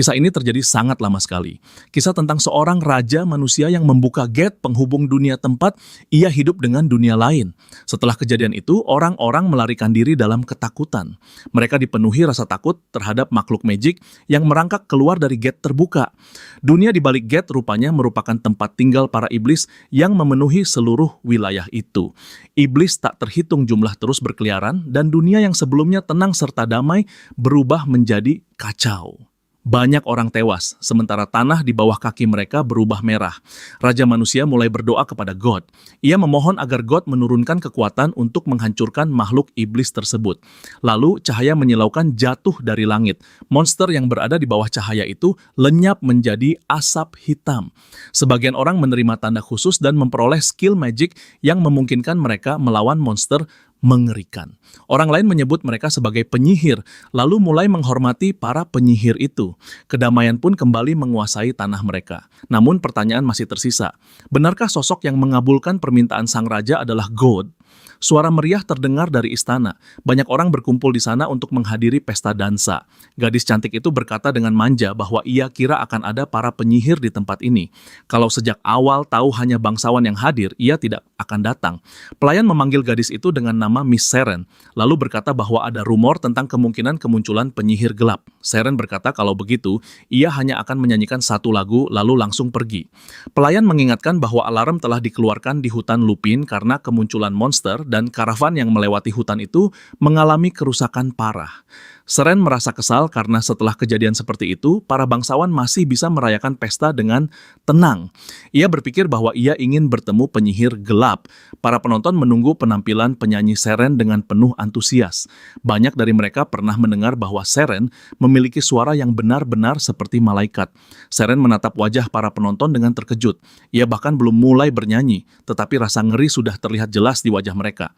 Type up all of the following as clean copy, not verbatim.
Kisah ini terjadi sangat lama sekali. Kisah tentang seorang raja manusia yang membuka gate penghubung dunia tempat ia hidup dengan dunia lain. Setelah kejadian itu, orang-orang melarikan diri dalam ketakutan. Mereka dipenuhi rasa takut terhadap makhluk magic yang merangkak keluar dari gate terbuka. Dunia di balik gate rupanya merupakan tempat tinggal para iblis yang memenuhi seluruh wilayah itu. Iblis tak terhitung jumlah terus berkeliaran dan dunia yang sebelumnya tenang serta damai berubah menjadi kacau. Banyak orang tewas, sementara tanah di bawah kaki mereka berubah merah. Raja manusia mulai berdoa kepada God. Ia memohon agar God menurunkan kekuatan untuk menghancurkan makhluk iblis tersebut. Lalu cahaya menyilaukan jatuh dari langit. Monster yang berada di bawah cahaya itu lenyap menjadi asap hitam. Sebagian orang menerima tanda khusus dan memperoleh skill magic yang memungkinkan mereka melawan monster mengerikan. Orang lain menyebut mereka sebagai penyihir, lalu mulai menghormati para penyihir itu. Kedamaian pun kembali menguasai tanah mereka. Namun pertanyaan masih tersisa. Benarkah sosok yang mengabulkan permintaan sang raja adalah God? Suara meriah terdengar dari istana. Banyak orang berkumpul di sana untuk menghadiri pesta dansa. Gadis cantik itu berkata dengan manja bahwa ia kira akan ada para penyihir di tempat ini. Kalau sejak awal tahu hanya bangsawan yang hadir, ia tidak akan datang. Pelayan memanggil gadis itu dengan nama Miss Seren, lalu berkata bahwa ada rumor tentang kemungkinan kemunculan penyihir gelap. Seren berkata kalau begitu, ia hanya akan menyanyikan satu lagu lalu langsung pergi. Pelayan mengingatkan bahwa alarm telah dikeluarkan di hutan Lupin karena kemunculan monster dan karavan yang melewati hutan itu mengalami kerusakan parah. Seren merasa kesal karena setelah kejadian seperti itu, para bangsawan masih bisa merayakan pesta dengan tenang. Ia berpikir bahwa ia ingin bertemu penyihir gelap. Para penonton menunggu penampilan penyanyi Seren dengan penuh antusias. Banyak dari mereka pernah mendengar bahwa Seren memiliki suara yang benar-benar seperti malaikat. Seren menatap wajah para penonton dengan terkejut. Ia bahkan belum mulai bernyanyi, tetapi rasa ngeri sudah terlihat jelas di wajah mereka.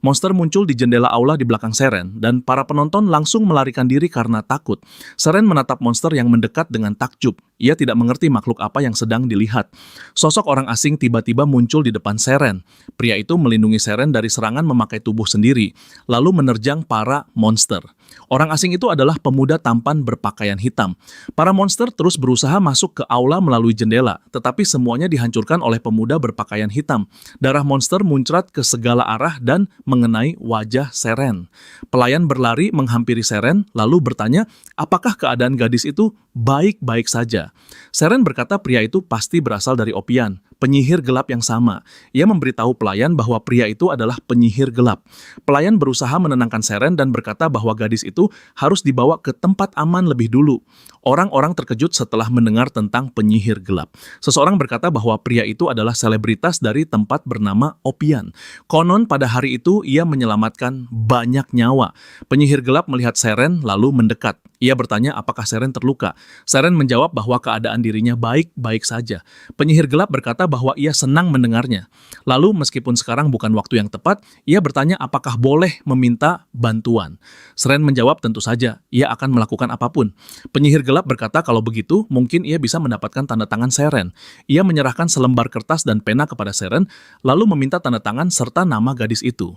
Monster muncul di jendela aula di belakang Seren, dan para penonton langsung melarikan diri karena takut. Seren menatap monster yang mendekat dengan takjub. Ia tidak mengerti makhluk apa yang sedang dilihat. Sosok orang asing tiba-tiba muncul di depan Seren. Pria itu melindungi Seren dari serangan memakai tubuh sendiri, lalu menerjang para monster. Orang asing itu adalah pemuda tampan berpakaian hitam. Para monster terus berusaha masuk ke aula melalui jendela, tetapi semuanya dihancurkan oleh pemuda berpakaian hitam. Darah monster muncrat ke segala arah dan mengenai wajah Seren. Pelayan berlari menghampiri Seren, lalu bertanya, apakah keadaan gadis itu baik-baik saja? Seren berkata pria itu pasti berasal dari Opian, penyihir gelap yang sama. Ia memberitahu pelayan bahwa pria itu adalah penyihir gelap. Pelayan berusaha menenangkan Seren dan berkata bahwa gadis itu harus dibawa ke tempat aman lebih dulu. Orang-orang terkejut setelah mendengar tentang penyihir gelap. Seseorang berkata bahwa pria itu adalah selebritas dari tempat bernama Opian. Konon pada hari itu ia menyelamatkan banyak nyawa. Penyihir gelap melihat Seren lalu mendekat. Ia bertanya apakah Seren terluka. Seren menjawab bahwa keadaan dirinya baik-baik saja. Penyihir gelap berkata bahwa ia senang mendengarnya. Lalu meskipun sekarang bukan waktu yang tepat, ia bertanya apakah boleh meminta bantuan. Seren menjawab tentu saja, ia akan melakukan apapun. Penyihir gelap berkata kalau begitu, mungkin ia bisa mendapatkan tanda tangan Seren. Ia menyerahkan selembar kertas dan pena kepada Seren, lalu meminta tanda tangan serta nama gadis itu.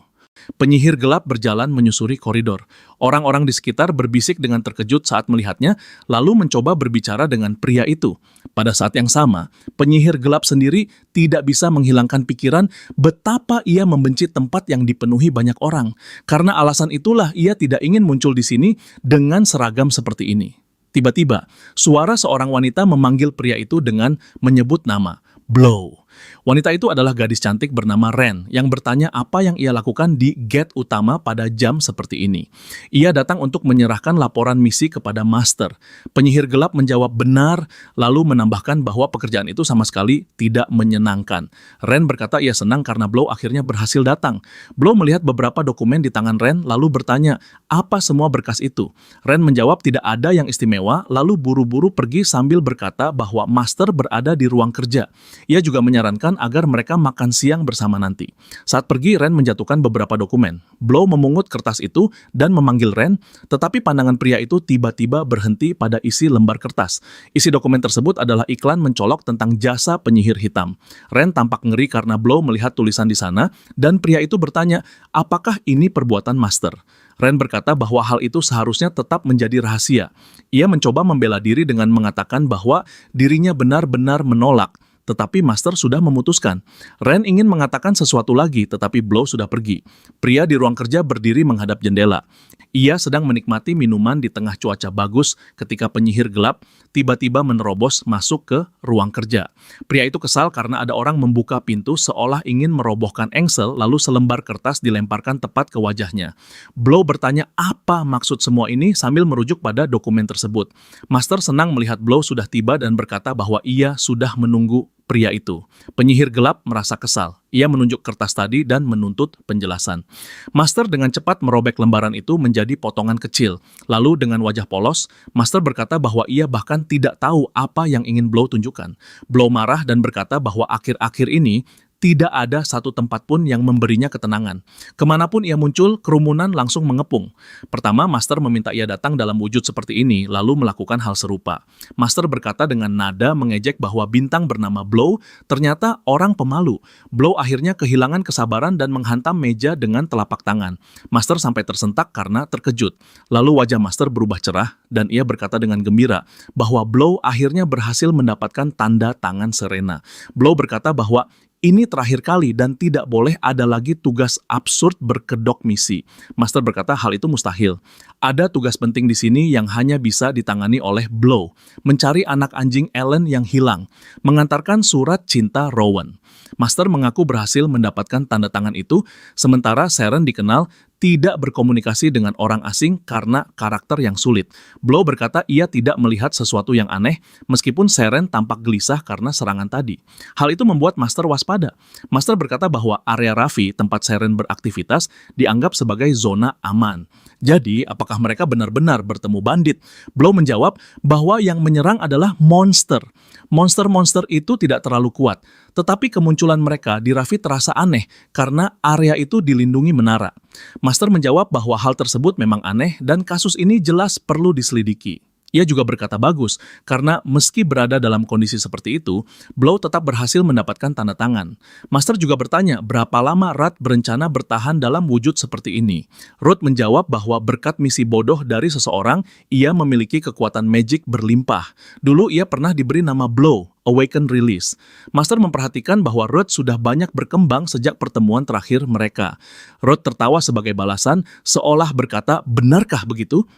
Penyihir gelap berjalan menyusuri koridor. Orang-orang di sekitar berbisik dengan terkejut saat melihatnya, lalu mencoba berbicara dengan pria itu. Pada saat yang sama, penyihir gelap sendiri tidak bisa menghilangkan pikiran betapa ia membenci tempat yang dipenuhi banyak orang. Karena alasan itulah ia tidak ingin muncul di sini dengan seragam seperti ini. Tiba-tiba, suara seorang wanita memanggil pria itu dengan menyebut nama, Blow. Wanita itu adalah gadis cantik bernama Ren yang bertanya apa yang ia lakukan di gate utama pada jam seperti ini. Ia datang untuk menyerahkan laporan misi kepada Master. Penyihir gelap menjawab benar, lalu menambahkan bahwa pekerjaan itu sama sekali tidak menyenangkan. Ren berkata ia senang karena Blow akhirnya berhasil datang. Blow melihat beberapa dokumen di tangan Ren lalu bertanya, apa semua berkas itu? Ren menjawab tidak ada yang istimewa, lalu buru-buru pergi sambil berkata bahwa Master berada di ruang kerja. Ia juga menyarankan agar mereka makan siang bersama nanti. Saat pergi, Ren menjatuhkan beberapa dokumen. Blow memungut kertas itu dan memanggil Ren, tetapi pandangan pria itu tiba-tiba berhenti pada isi lembar kertas. Isi dokumen tersebut adalah iklan mencolok tentang jasa penyihir hitam. Ren tampak ngeri karena Blow melihat tulisan di sana, dan pria itu bertanya, apakah ini perbuatan Master? Ren berkata bahwa hal itu seharusnya tetap menjadi rahasia. Ia mencoba membela diri dengan mengatakan bahwa dirinya benar-benar menolak, tetapi Master sudah memutuskan. Ren ingin mengatakan sesuatu lagi, tetapi Blow sudah pergi. Pria di ruang kerja berdiri menghadap jendela. Ia sedang menikmati minuman di tengah cuaca bagus ketika penyihir gelap tiba-tiba menerobos masuk ke ruang kerja. Pria itu kesal karena ada orang membuka pintu seolah ingin merobohkan engsel, lalu selembar kertas dilemparkan tepat ke wajahnya. Blow bertanya apa maksud semua ini sambil merujuk pada dokumen tersebut. Master senang melihat Blow sudah tiba dan berkata bahwa ia sudah menunggu pria itu. Penyihir gelap merasa kesal. Ia menunjuk kertas tadi dan menuntut penjelasan. Master dengan cepat merobek lembaran itu menjadi potongan kecil. Lalu dengan wajah polos, Master berkata bahwa ia bahkan tidak tahu apa yang ingin Blow tunjukkan. Blow marah dan berkata bahwa akhir-akhir ini tidak ada satu tempat pun yang memberinya ketenangan. Kemanapun ia muncul, kerumunan langsung mengepung. Pertama, Master meminta ia datang dalam wujud seperti ini, lalu melakukan hal serupa. Master berkata dengan nada mengejek bahwa bintang bernama Blow ternyata orang pemalu. Blow akhirnya kehilangan kesabaran dan menghantam meja dengan telapak tangan. Master sampai tersentak karena terkejut. Lalu wajah Master berubah cerah, dan ia berkata dengan gembira bahwa Blow akhirnya berhasil mendapatkan tanda tangan Serena. Blow berkata bahwa ini terakhir kali dan tidak boleh ada lagi tugas absurd berkedok misi. Master berkata hal itu mustahil. Ada tugas penting di sini yang hanya bisa ditangani oleh Blow. Mencari anak anjing Ellen yang hilang. Mengantarkan surat cinta Rowan. Master mengaku berhasil mendapatkan tanda tangan itu, sementara Seren dikenal tidak berkomunikasi dengan orang asing karena karakter yang sulit. Blow berkata ia tidak melihat sesuatu yang aneh, meskipun Seren tampak gelisah karena serangan tadi. Hal itu membuat Master waspada. Master berkata bahwa area Raffi, tempat Seren beraktivitas, dianggap sebagai zona aman. Jadi, apakah mereka benar-benar bertemu bandit? Blow menjawab bahwa yang menyerang adalah monster. Monster-monster itu tidak terlalu kuat, tetapi kemunculan mereka di Raffi terasa aneh karena area itu dilindungi menara. Master menjawab bahwa hal tersebut memang aneh dan kasus ini jelas perlu diselidiki. Ia juga berkata bagus, karena meski berada dalam kondisi seperti itu, Blow tetap berhasil mendapatkan tanda tangan. Master juga bertanya berapa lama Rudd berencana bertahan dalam wujud seperti ini. Rudd menjawab bahwa berkat misi bodoh dari seseorang, ia memiliki kekuatan magic berlimpah. Dulu ia pernah diberi nama Blow, Awaken Release. Master memperhatikan bahwa Rudd sudah banyak berkembang sejak pertemuan terakhir mereka. Rudd tertawa sebagai balasan, seolah berkata, benarkah begitu?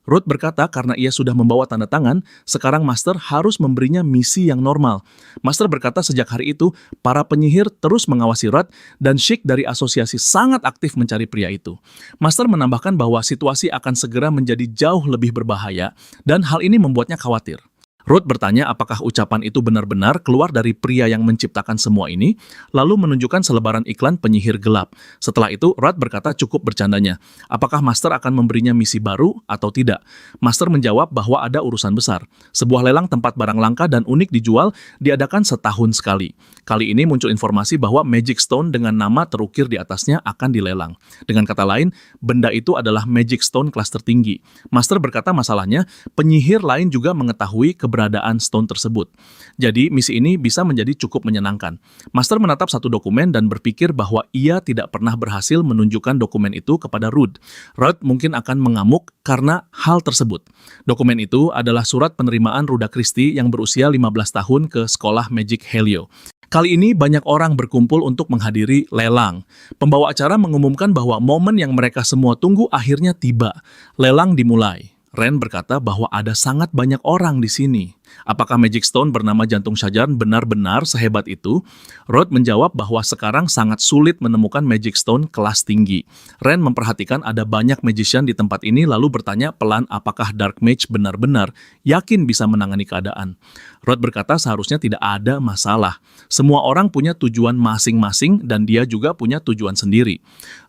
Rudd berkata karena ia sudah membawa tanda tangan, sekarang Master harus memberinya misi yang normal. Master berkata sejak hari itu, para penyihir terus mengawasi Rudd dan Sheik dari asosiasi sangat aktif mencari pria itu. Master menambahkan bahwa situasi akan segera menjadi jauh lebih berbahaya dan hal ini membuatnya khawatir. Rudd bertanya apakah ucapan itu benar-benar keluar dari pria yang menciptakan semua ini, lalu menunjukkan selebaran iklan penyihir gelap. Setelah itu, Rudd berkata cukup bercandanya. Apakah Master akan memberinya misi baru atau tidak? Master menjawab bahwa ada urusan besar. Sebuah lelang tempat barang langka dan unik dijual diadakan setahun sekali. Kali ini muncul informasi bahwa Magic Stone dengan nama terukir di atasnya akan dilelang. Dengan kata lain, benda itu adalah Magic Stone kelas tertinggi. Master berkata masalahnya, penyihir lain juga mengetahui keberadaan stone tersebut. Jadi, misi ini bisa menjadi cukup menyenangkan. Master menatap satu dokumen dan berpikir bahwa ia tidak pernah berhasil menunjukkan dokumen itu kepada Rudd. Rudd mungkin akan mengamuk karena hal tersebut. Dokumen itu adalah surat penerimaan Ruda Christie yang berusia 15 tahun ke sekolah Magic Helio. Kali ini banyak orang berkumpul untuk menghadiri lelang. Pembawa acara mengumumkan bahwa momen yang mereka semua tunggu akhirnya tiba. Lelang dimulai. Ren berkata bahwa ada sangat banyak orang di sini. Apakah Magic Stone bernama Jantung Syajar benar-benar sehebat itu? Rudd menjawab bahwa sekarang sangat sulit menemukan Magic Stone kelas tinggi. Ren memperhatikan ada banyak magician di tempat ini lalu bertanya pelan apakah Dark Mage benar-benar yakin bisa menangani keadaan. Rudd berkata seharusnya tidak ada masalah. Semua orang punya tujuan masing-masing dan dia juga punya tujuan sendiri.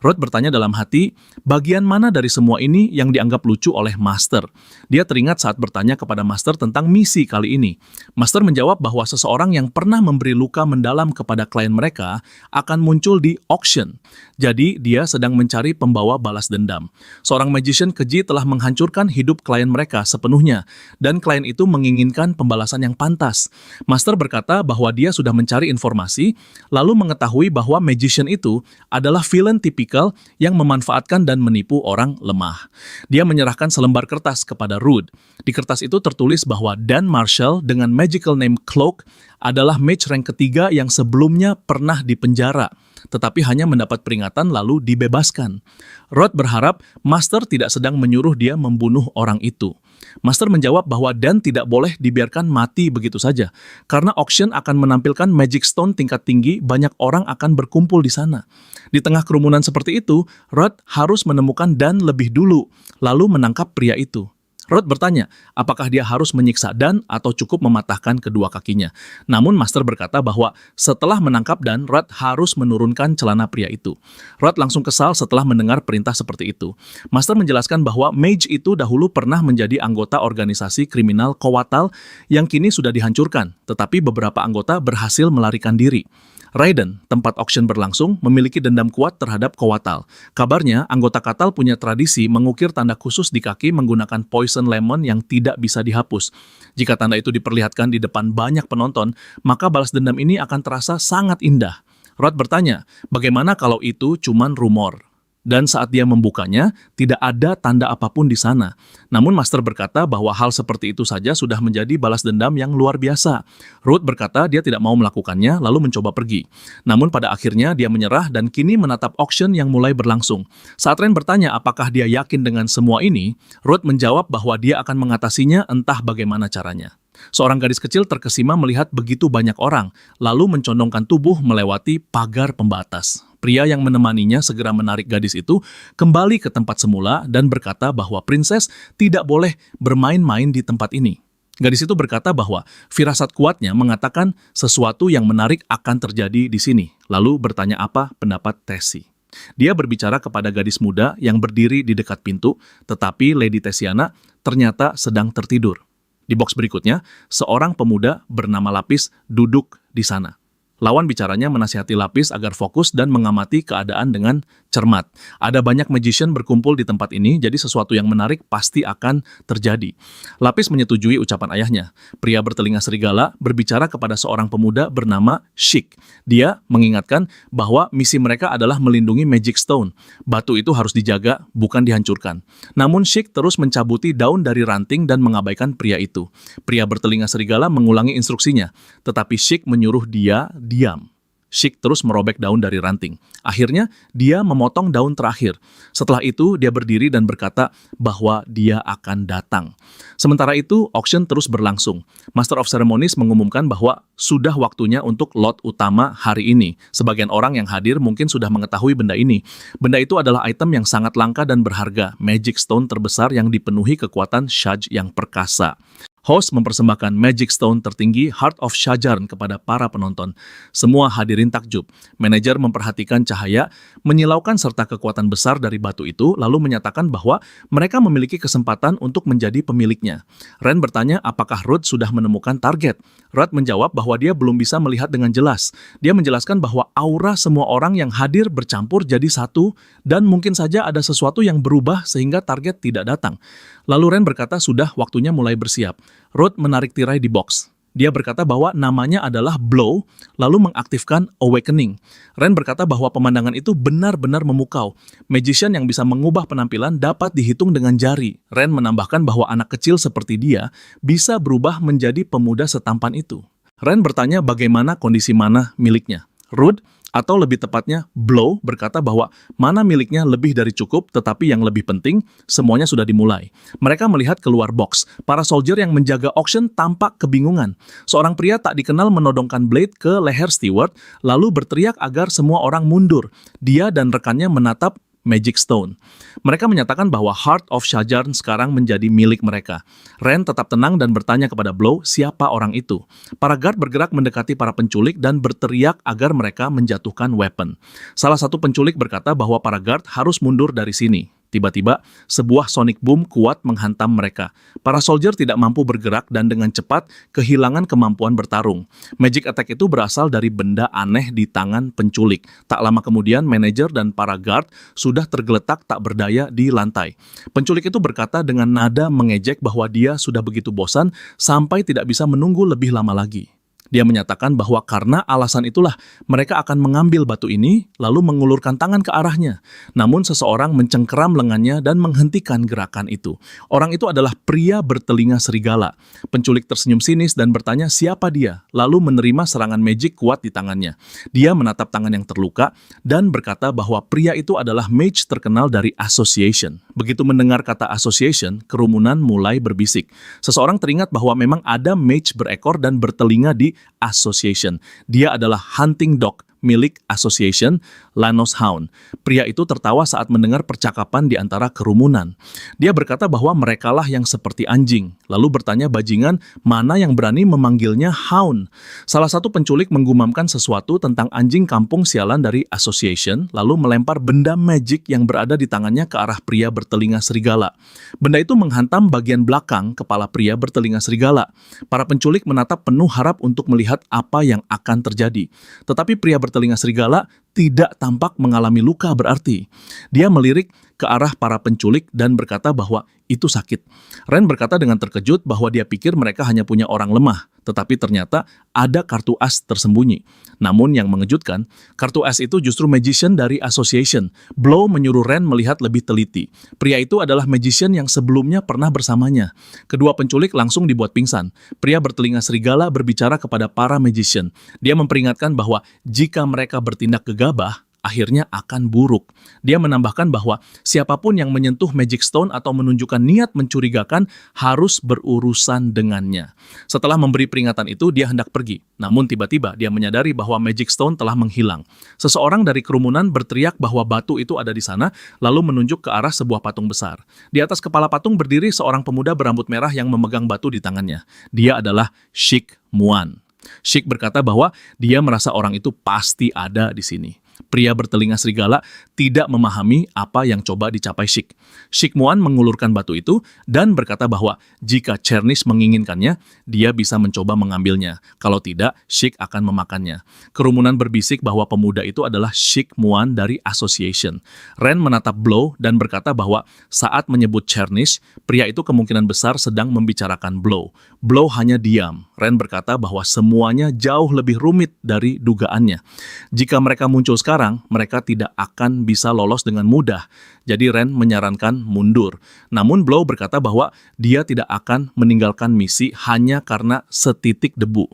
Rudd bertanya dalam hati, bagian mana dari semua ini yang dianggap lucu oleh Master? Dia teringat saat bertanya kepada Master tentang misi kali ini. Master menjawab bahwa seseorang yang pernah memberi luka mendalam kepada klien mereka akan muncul di auction. Jadi, dia sedang mencari pembawa balas dendam. Seorang magician keji telah menghancurkan hidup klien mereka sepenuhnya, dan klien itu menginginkan pembalasan yang pantas. Master berkata bahwa dia sudah mencari informasi, lalu mengetahui bahwa magician itu adalah villain tipikal yang memanfaatkan dan menipu orang lemah. Dia menyerahkan selembar kertas kepada Rudd. Di kertas itu tertulis bahwa Dan Marshall dengan magical name Cloak adalah mage rank ketiga yang sebelumnya pernah dipenjara, tetapi hanya mendapat peringatan lalu dibebaskan. Rudd berharap Master tidak sedang menyuruh dia membunuh orang itu. Master menjawab bahwa Dan tidak boleh dibiarkan mati begitu saja, karena auction akan menampilkan Magic Stone tingkat tinggi, banyak orang akan berkumpul di sana. Di tengah kerumunan seperti itu, Rudd harus menemukan Dan lebih dulu, lalu menangkap pria itu. Rudd bertanya, apakah dia harus menyiksa Dan atau cukup mematahkan kedua kakinya. Namun Master berkata bahwa setelah menangkap Dan, Rudd harus menurunkan celana pria itu. Rudd langsung kesal setelah mendengar perintah seperti itu. Master menjelaskan bahwa mage itu dahulu pernah menjadi anggota organisasi kriminal Coatl yang kini sudah dihancurkan, tetapi beberapa anggota berhasil melarikan diri. Raiden, tempat auction berlangsung, memiliki dendam kuat terhadap Coatl. Kabarnya, anggota Coatl punya tradisi mengukir tanda khusus di kaki menggunakan poison lemon yang tidak bisa dihapus. Jika tanda itu diperlihatkan di depan banyak penonton, maka balas dendam ini akan terasa sangat indah. Rudd bertanya, bagaimana kalau itu cuma rumor? Dan saat dia membukanya, tidak ada tanda apapun di sana. Namun Master berkata bahwa hal seperti itu saja sudah menjadi balas dendam yang luar biasa. Rudd berkata dia tidak mau melakukannya, lalu mencoba pergi. Namun pada akhirnya dia menyerah dan kini menatap auction yang mulai berlangsung. Saat Ren bertanya apakah dia yakin dengan semua ini, Rudd menjawab bahwa dia akan mengatasinya entah bagaimana caranya. Seorang gadis kecil terkesima melihat begitu banyak orang, lalu mencondongkan tubuh melewati pagar pembatas. Pria yang menemaninya segera menarik gadis itu kembali ke tempat semula dan berkata bahwa prinses tidak boleh bermain-main di tempat ini. Gadis itu berkata bahwa firasat kuatnya mengatakan sesuatu yang menarik akan terjadi di sini, lalu bertanya apa pendapat Tessie. Dia berbicara kepada gadis muda yang berdiri di dekat pintu, tetapi Lady Tessiana ternyata sedang tertidur. Di box berikutnya, seorang pemuda bernama Lapis duduk di sana. Lawan bicaranya menasihati Lapis agar fokus dan mengamati keadaan dengan cermat. Ada banyak magician berkumpul di tempat ini, jadi sesuatu yang menarik pasti akan terjadi. Lapis menyetujui ucapan ayahnya. Pria bertelinga serigala berbicara kepada seorang pemuda bernama Sheik. Dia mengingatkan bahwa misi mereka adalah melindungi Magic Stone. Batu itu harus dijaga, bukan dihancurkan. Namun Sheik terus mencabuti daun dari ranting dan mengabaikan pria itu. Pria bertelinga serigala mengulangi instruksinya, tetapi Sheik menyuruh dia diam. Sheik terus merobek daun dari ranting. Akhirnya, dia memotong daun terakhir. Setelah itu, dia berdiri dan berkata bahwa dia akan datang. Sementara itu, auction terus berlangsung. Master of Ceremonies mengumumkan bahwa sudah waktunya untuk lot utama hari ini. Sebagian orang yang hadir mungkin sudah mengetahui benda ini. Benda itu adalah item yang sangat langka dan berharga, Magic Stone terbesar yang dipenuhi kekuatan Shaj yang perkasa. Host mempersembahkan Magic Stone tertinggi Heart of Shajarn kepada para penonton. Semua hadirin takjub. Manajer memperhatikan cahaya, menyilaukan serta kekuatan besar dari batu itu, lalu menyatakan bahwa mereka memiliki kesempatan untuk menjadi pemiliknya. Ren bertanya apakah Rudd sudah menemukan target. Rudd menjawab bahwa dia belum bisa melihat dengan jelas. Dia menjelaskan bahwa aura semua orang yang hadir bercampur jadi satu, dan mungkin saja ada sesuatu yang berubah sehingga target tidak datang. Lalu Ren berkata sudah waktunya mulai bersiap. Rudd menarik tirai di box. Dia berkata bahwa namanya adalah Blow, lalu mengaktifkan Awakening. Ren berkata bahwa pemandangan itu benar-benar memukau. Magician yang bisa mengubah penampilan dapat dihitung dengan jari. Ren menambahkan bahwa anak kecil seperti dia bisa berubah menjadi pemuda setampan itu. Ren bertanya bagaimana kondisi mana miliknya. Rudd, atau lebih tepatnya Blow, berkata bahwa mana miliknya lebih dari cukup, tetapi yang lebih penting, semuanya sudah dimulai. Mereka melihat keluar box. Para soldier yang menjaga auction tampak kebingungan. Seorang pria tak dikenal menodongkan blade ke leher Steward, lalu berteriak agar semua orang mundur. Dia dan rekannya menatap Magic Stone. Mereka menyatakan bahwa Heart of Shajarn sekarang menjadi milik mereka. Ren tetap tenang dan bertanya kepada Blow siapa orang itu. Para guard bergerak mendekati para penculik dan berteriak agar mereka menjatuhkan weapon. Salah satu penculik berkata bahwa para guard harus mundur dari sini. Tiba-tiba, sebuah sonic boom kuat menghantam mereka. Para soldier tidak mampu bergerak dan dengan cepat kehilangan kemampuan bertarung. Magic attack itu berasal dari benda aneh di tangan penculik. Tak lama kemudian, manajer dan para guard sudah tergeletak tak berdaya di lantai. Penculik itu berkata dengan nada mengejek bahwa dia sudah begitu bosan sampai tidak bisa menunggu lebih lama lagi. Dia menyatakan bahwa karena alasan itulah mereka akan mengambil batu ini lalu mengulurkan tangan ke arahnya. Namun seseorang mencengkeram lengannya dan menghentikan gerakan itu. Orang itu adalah pria bertelinga serigala. Penculik tersenyum sinis dan bertanya siapa dia, lalu menerima serangan magic kuat di tangannya. Dia menatap tangan yang terluka dan berkata bahwa pria itu adalah mage terkenal dari Association. Begitu mendengar kata Association, kerumunan mulai berbisik. Seseorang teringat bahwa memang ada mage berekor dan bertelinga di Association. Dia adalah hunting dog milik Association, Lanos Hound. Pria itu tertawa saat mendengar percakapan di antara kerumunan. Dia berkata bahwa merekalah yang seperti anjing, lalu bertanya bajingan mana yang berani memanggilnya Hound. Salah satu penculik menggumamkan sesuatu tentang anjing kampung sialan dari Association, lalu melempar benda magic yang berada di tangannya ke arah pria bertelinga serigala. Benda itu menghantam bagian belakang kepala pria bertelinga serigala. Para penculik menatap penuh harap untuk melihat apa yang akan terjadi. Tetapi pria bertelinga serigala tidak tampak mengalami luka berarti. Dia melirik ke arah para penculik dan berkata bahwa itu sakit. Ren berkata dengan terkejut bahwa dia pikir mereka hanya punya orang lemah, tetapi ternyata ada kartu as tersembunyi. Namun yang mengejutkan, kartu as itu justru magician dari Association. Blow menyuruh Ren melihat lebih teliti. Pria itu adalah magician yang sebelumnya pernah bersamanya. Kedua penculik langsung dibuat pingsan. Pria bertelinga serigala berbicara kepada para magician. Dia memperingatkan bahwa jika mereka bertindak gegabah, akhirnya akan buruk. Dia menambahkan bahwa siapapun yang menyentuh Magic Stone atau menunjukkan niat mencurigakan harus berurusan dengannya. Setelah memberi peringatan itu, dia hendak pergi. Namun tiba-tiba dia menyadari bahwa Magic Stone telah menghilang. Seseorang dari kerumunan berteriak bahwa batu itu ada di sana, lalu menunjuk ke arah sebuah patung besar. Di atas kepala patung berdiri seorang pemuda berambut merah yang memegang batu di tangannya. Dia adalah Sheik Muan. Sheik berkata bahwa dia merasa orang itu pasti ada di sini. Pria bertelinga serigala tidak memahami apa yang coba dicapai Sheik. Sheik Muan mengulurkan batu itu dan berkata bahwa jika Chernis menginginkannya, dia bisa mencoba mengambilnya. Kalau tidak, Sheik akan memakannya. Kerumunan berbisik bahwa pemuda itu adalah Sheik Muan dari Association. Ren menatap Blow dan berkata bahwa saat menyebut Chernis, pria itu kemungkinan besar sedang membicarakan Blow. Blow hanya diam. Ren berkata bahwa semuanya jauh lebih rumit dari dugaannya. Jika mereka muncul sekarang, mereka tidak akan bisa lolos dengan mudah. Jadi Ren menyarankan mundur. Namun Blow berkata bahwa dia tidak akan meninggalkan misi hanya karena setitik debu.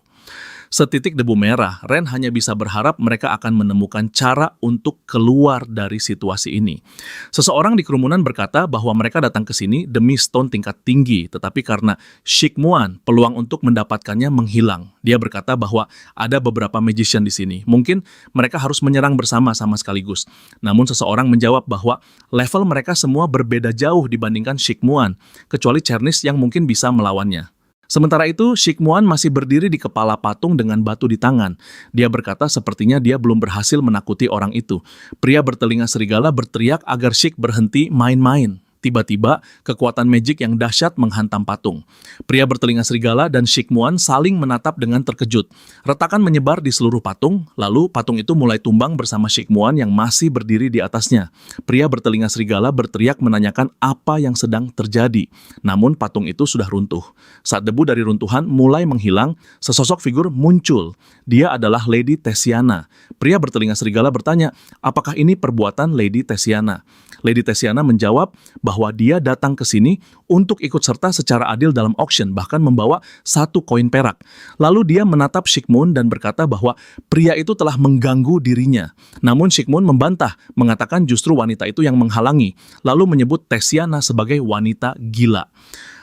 Setitik debu merah, Ren hanya bisa berharap mereka akan menemukan cara untuk keluar dari situasi ini. Seseorang di kerumunan berkata bahwa mereka datang ke sini demi stone tingkat tinggi, tetapi karena Sheik Muan, peluang untuk mendapatkannya menghilang. Dia berkata bahwa ada beberapa magician di sini. Mungkin mereka harus menyerang bersama-sama sekaligus. Namun seseorang menjawab bahwa level mereka semua berbeda jauh dibandingkan Sheik Muan, kecuali Chernis yang mungkin bisa melawannya. Sementara itu, Sheik Muan masih berdiri di kepala patung dengan batu di tangan. Dia berkata sepertinya dia belum berhasil menakuti orang itu. Pria bertelinga serigala berteriak agar Sheik berhenti main-main. Tiba-tiba, kekuatan magic yang dahsyat menghantam patung. Pria bertelinga serigala dan Sheik Muan saling menatap dengan terkejut. Retakan menyebar di seluruh patung, lalu patung itu mulai tumbang bersama Sheik Muan yang masih berdiri di atasnya. Pria bertelinga serigala berteriak menanyakan apa yang sedang terjadi. Namun patung itu sudah runtuh. Saat debu dari runtuhan mulai menghilang, sesosok figur muncul. Dia adalah Lady Tessiana. Pria bertelinga serigala bertanya, apakah ini perbuatan Lady Tessiana? Lady Tessiana menjawab bahwa dia datang ke sini untuk ikut serta secara adil dalam auction, bahkan membawa 1 koin perak. Lalu dia menatap Sheik Muan dan berkata bahwa pria itu telah mengganggu dirinya. Namun Sheik Muan membantah, mengatakan justru wanita itu yang menghalangi, lalu menyebut Tessiana sebagai wanita gila.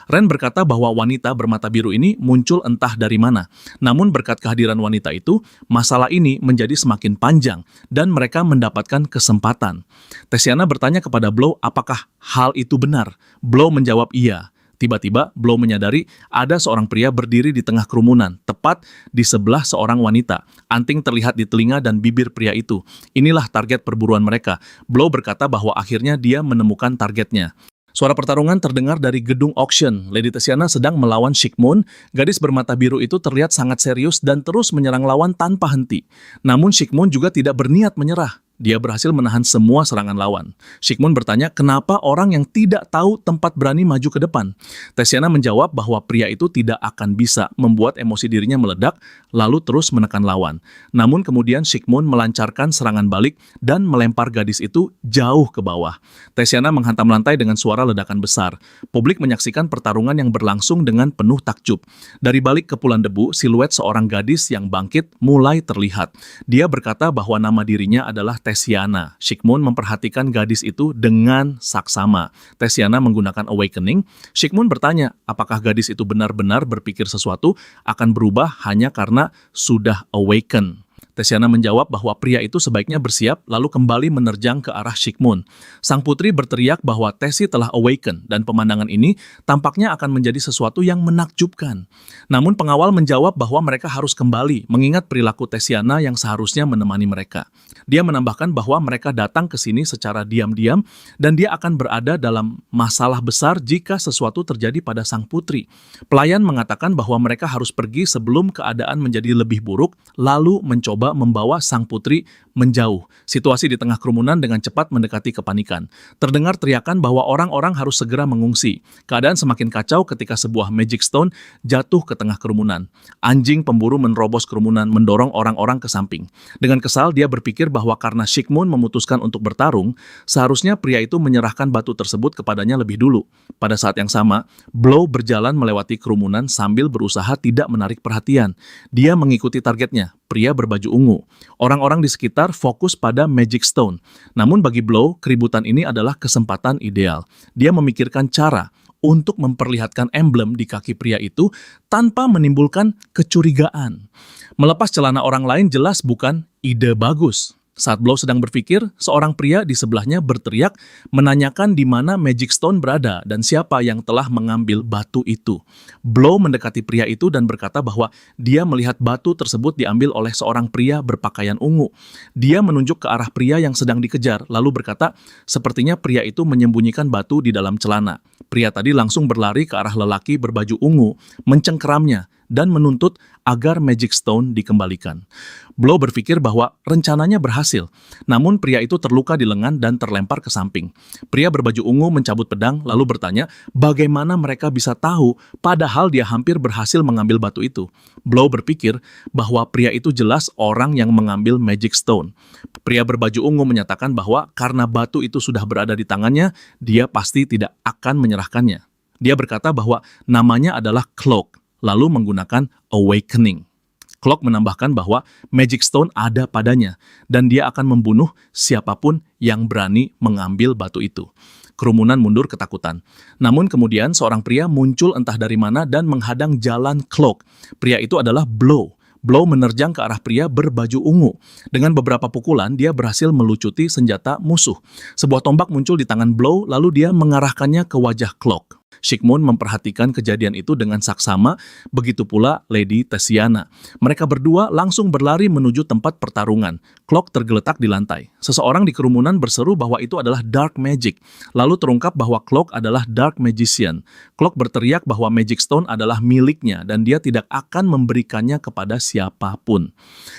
Ren berkata bahwa wanita bermata biru ini muncul entah dari mana. Namun berkat kehadiran wanita itu, masalah ini menjadi semakin panjang dan mereka mendapatkan kesempatan. Tessiana bertanya kepada Blow apakah hal itu benar. Blow menjawab iya. Tiba-tiba, Blow menyadari ada seorang pria berdiri di tengah kerumunan, tepat di sebelah seorang wanita. Anting terlihat di telinga dan bibir pria itu. Inilah target perburuan mereka. Blow berkata bahwa akhirnya dia menemukan targetnya. Suara pertarungan terdengar dari gedung auction. Lady Tessiana sedang melawan Shikmun. Gadis bermata biru itu terlihat sangat serius dan terus menyerang lawan tanpa henti. Namun Shikmun juga tidak berniat menyerah. Dia berhasil menahan semua serangan lawan. Shikmun bertanya kenapa orang yang tidak tahu tempat berani maju ke depan. Tessiana menjawab bahwa pria itu tidak akan bisa membuat emosi dirinya meledak, lalu terus menekan lawan. Namun kemudian Shikmun melancarkan serangan balik dan melempar gadis itu jauh ke bawah. Tessiana menghantam lantai dengan suara ledakan besar. Publik menyaksikan pertarungan yang berlangsung dengan penuh takjub. Dari balik kepulan debu, siluet seorang gadis yang bangkit mulai terlihat. Dia berkata bahwa nama dirinya adalah Tessiana. Shikmun memperhatikan gadis itu dengan saksama. Tessiana menggunakan awakening. Shikmun bertanya, apakah gadis itu benar-benar berpikir sesuatu akan berubah hanya karena sudah awaken. Tessiana menjawab bahwa pria itu sebaiknya bersiap lalu kembali menerjang ke arah Shikmun. Sang putri berteriak bahwa Tessie telah awaken dan pemandangan ini tampaknya akan menjadi sesuatu yang menakjubkan. Namun pengawal menjawab bahwa mereka harus kembali mengingat perilaku Tessiana yang seharusnya menemani mereka. Dia menambahkan bahwa mereka datang ke sini secara diam-diam dan dia akan berada dalam masalah besar jika sesuatu terjadi pada sang putri. Pelayan mengatakan bahwa mereka harus pergi sebelum keadaan menjadi lebih buruk lalu mencoba membawa sang putri menjauh. Situasi di tengah kerumunan dengan cepat mendekati kepanikan. Terdengar teriakan bahwa orang-orang harus segera mengungsi. Keadaan semakin kacau ketika sebuah Magic Stone jatuh ke tengah kerumunan. Anjing pemburu menerobos kerumunan, mendorong orang-orang ke samping. Dengan kesal, dia berpikir bahwa karena Shikmun memutuskan untuk bertarung, seharusnya pria itu menyerahkan batu tersebut kepadanya lebih dulu. Pada saat yang sama, Blow berjalan melewati kerumunan sambil berusaha tidak menarik perhatian. Dia mengikuti targetnya, pria berbaju ungu. Orang-orang di sekitar fokus pada Magic Stone. Namun bagi Blow, keributan ini adalah kesempatan ideal. Dia memikirkan cara untuk memperlihatkan emblem di kaki pria itu tanpa menimbulkan kecurigaan. Melepas celana orang lain jelas bukan ide bagus. Saat Blow sedang berpikir, seorang pria di sebelahnya berteriak menanyakan di mana Magic Stone berada dan siapa yang telah mengambil batu itu. Blow mendekati pria itu dan berkata bahwa dia melihat batu tersebut diambil oleh seorang pria berpakaian ungu. Dia menunjuk ke arah pria yang sedang dikejar, lalu berkata, sepertinya pria itu menyembunyikan batu di dalam celana. Pria tadi langsung berlari ke arah lelaki berbaju ungu, mencengkeramnya, dan menuntut agar Magic Stone dikembalikan. Blow berpikir bahwa rencananya berhasil, namun pria itu terluka di lengan dan terlempar ke samping. Pria berbaju ungu mencabut pedang lalu bertanya bagaimana mereka bisa tahu padahal dia hampir berhasil mengambil batu itu. Blow berpikir bahwa pria itu jelas orang yang mengambil Magic Stone. Pria berbaju ungu menyatakan bahwa karena batu itu sudah berada di tangannya, dia pasti tidak akan menyerahkannya. Dia berkata bahwa namanya adalah Cloak, lalu menggunakan awakening. Cloak menambahkan bahwa Magic Stone ada padanya, dan dia akan membunuh siapapun yang berani mengambil batu itu. Kerumunan mundur ketakutan. Namun kemudian seorang pria muncul entah dari mana dan menghadang jalan Cloak. Pria itu adalah Blow. Blow menerjang ke arah pria berbaju ungu. Dengan beberapa pukulan, dia berhasil melucuti senjata musuh. Sebuah tombak muncul di tangan Blow, lalu dia mengarahkannya ke wajah Cloak. Shikmun memperhatikan kejadian itu dengan saksama, begitu pula Lady Tessiana. Mereka berdua langsung berlari menuju tempat pertarungan. Cloak tergeletak di lantai. Seseorang di kerumunan berseru bahwa itu adalah Dark Magic. Lalu terungkap bahwa Cloak adalah Dark Magician. Cloak berteriak bahwa Magic Stone adalah miliknya dan dia tidak akan memberikannya kepada siapapun.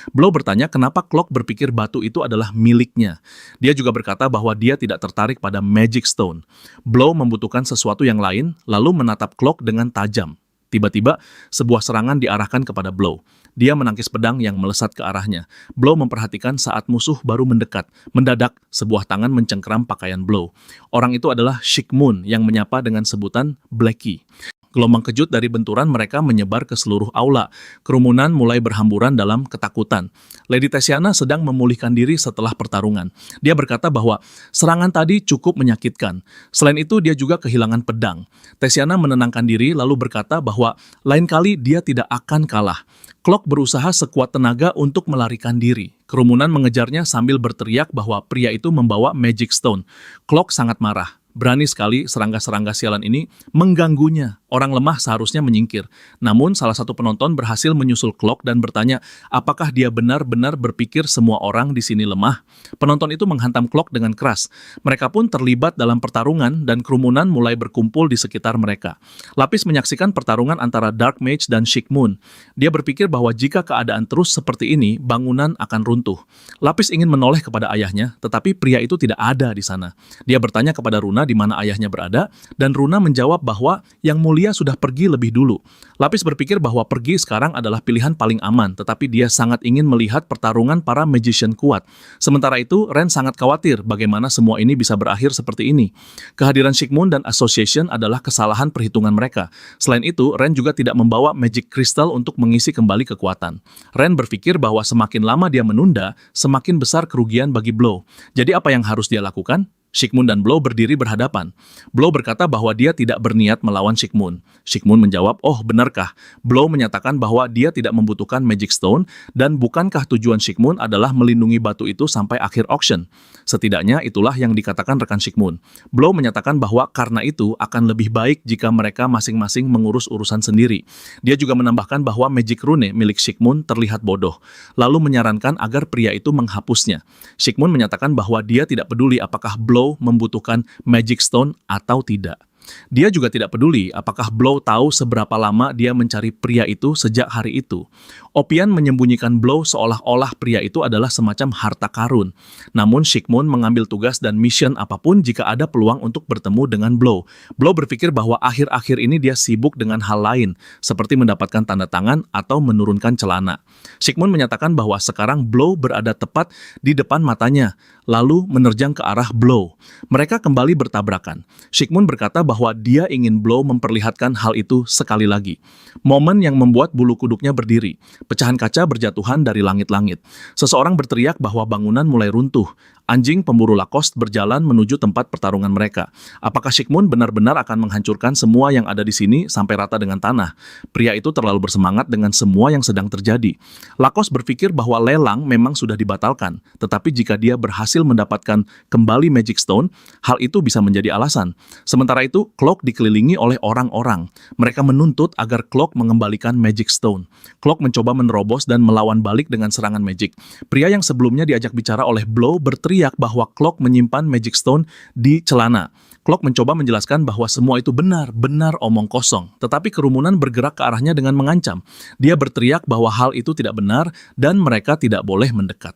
Blow bertanya kenapa Cloak berpikir batu itu adalah miliknya. Dia juga berkata bahwa dia tidak tertarik pada Magic Stone. Blow membutuhkan sesuatu yang lain, lalu menatap Cloak dengan tajam. Tiba-tiba, sebuah serangan diarahkan kepada Blow. Dia menangkis pedang yang melesat ke arahnya. Blow memperhatikan saat musuh baru mendekat. Mendadak, sebuah tangan mencengkeram pakaian Blow. Orang itu adalah Shikmun yang menyapa dengan sebutan Blackie. Gelombang kejut dari benturan mereka menyebar ke seluruh aula. Kerumunan mulai berhamburan dalam ketakutan. Lady Tessiana sedang memulihkan diri setelah pertarungan. Dia berkata bahwa serangan tadi cukup menyakitkan. Selain itu, dia juga kehilangan pedang. Tessiana menenangkan diri lalu berkata bahwa lain kali dia tidak akan kalah. Cloak berusaha sekuat tenaga untuk melarikan diri. Kerumunan mengejarnya sambil berteriak bahwa pria itu membawa Magic Stone. Cloak sangat marah. Berani sekali serangga-serangga sialan ini mengganggunya. Orang lemah seharusnya menyingkir. Namun salah satu penonton berhasil menyusul Clock dan bertanya, apakah dia benar-benar berpikir semua orang di sini lemah? Penonton itu menghantam Clock dengan keras. Mereka pun terlibat dalam pertarungan dan kerumunan mulai berkumpul di sekitar mereka. Lapis menyaksikan pertarungan antara Dark Mage dan Sheik Moon. Dia berpikir bahwa jika keadaan terus seperti ini, bangunan akan runtuh. Lapis ingin menoleh kepada ayahnya, tetapi pria itu tidak ada di sana. Dia bertanya kepada Runa di mana ayahnya berada, dan Runa menjawab bahwa yang mulia sudah pergi lebih dulu. Lapis berpikir bahwa pergi sekarang adalah pilihan paling aman, tetapi dia sangat ingin melihat pertarungan para magician kuat. Sementara itu, Ren sangat khawatir bagaimana semua ini bisa berakhir seperti ini. Kehadiran Sheik Moon dan Association adalah kesalahan perhitungan mereka. Selain itu, Ren juga tidak membawa Magic Crystal untuk mengisi kembali kekuatan. Ren berpikir bahwa semakin lama dia menunda, semakin besar kerugian bagi Blow. Jadi apa yang harus dia lakukan? Sheik Moon dan Blow berdiri berhadapan. Blow berkata bahwa dia tidak berniat melawan Sheik Moon. Sheik Moon menjawab, oh benarkah? Blow menyatakan bahwa dia tidak membutuhkan Magic Stone dan bukankah tujuan Sheik Moon adalah melindungi batu itu sampai akhir auction? Setidaknya itulah yang dikatakan rekan Sheik Moon. Blow menyatakan bahwa karena itu akan lebih baik jika mereka masing-masing mengurus urusan sendiri. Dia juga menambahkan bahwa Magic Rune milik Sheik Moon terlihat bodoh, lalu menyarankan agar pria itu menghapusnya. Sheik Moon menyatakan bahwa dia tidak peduli apakah Blow membutuhkan Magic Stone atau tidak. Dia juga tidak peduli apakah Blow tahu seberapa lama dia mencari pria itu sejak hari itu. Opian menyembunyikan Blow seolah-olah pria itu adalah semacam harta karun. Namun Sheik Moon mengambil tugas dan mission apapun jika ada peluang untuk bertemu dengan Blow. Blow berpikir bahwa akhir-akhir ini dia sibuk dengan hal lain, seperti mendapatkan tanda tangan atau menurunkan celana. Sheik Moon menyatakan bahwa sekarang Blow berada tepat di depan matanya, lalu menerjang ke arah Blow. Mereka kembali bertabrakan. Sheik Moon berkata bahwa dia ingin Blow memperlihatkan hal itu sekali lagi. Momen yang membuat bulu kuduknya berdiri. Pecahan kaca berjatuhan dari langit-langit. Seseorang berteriak bahwa bangunan mulai runtuh. Anjing pemburu Lacoste berjalan menuju tempat pertarungan mereka. Apakah Sheik Moon benar-benar akan menghancurkan semua yang ada di sini sampai rata dengan tanah? Pria itu terlalu bersemangat dengan semua yang sedang terjadi. Lacoste berpikir bahwa lelang memang sudah dibatalkan, tetapi jika dia berhasil mendapatkan kembali Magic Stone, hal itu bisa menjadi alasan. Sementara itu, Clock dikelilingi oleh orang-orang. Mereka menuntut agar Clock mengembalikan Magic Stone. Clock mencoba menerobos dan melawan balik dengan serangan magic. Pria yang sebelumnya diajak bicara oleh Blow berteriak bahwa Clock menyimpan Magic Stone di celana. Clock mencoba menjelaskan bahwa semua itu benar-benar omong kosong, tetapi kerumunan bergerak ke arahnya dengan mengancam. Dia berteriak bahwa hal itu tidak benar dan mereka tidak boleh mendekat.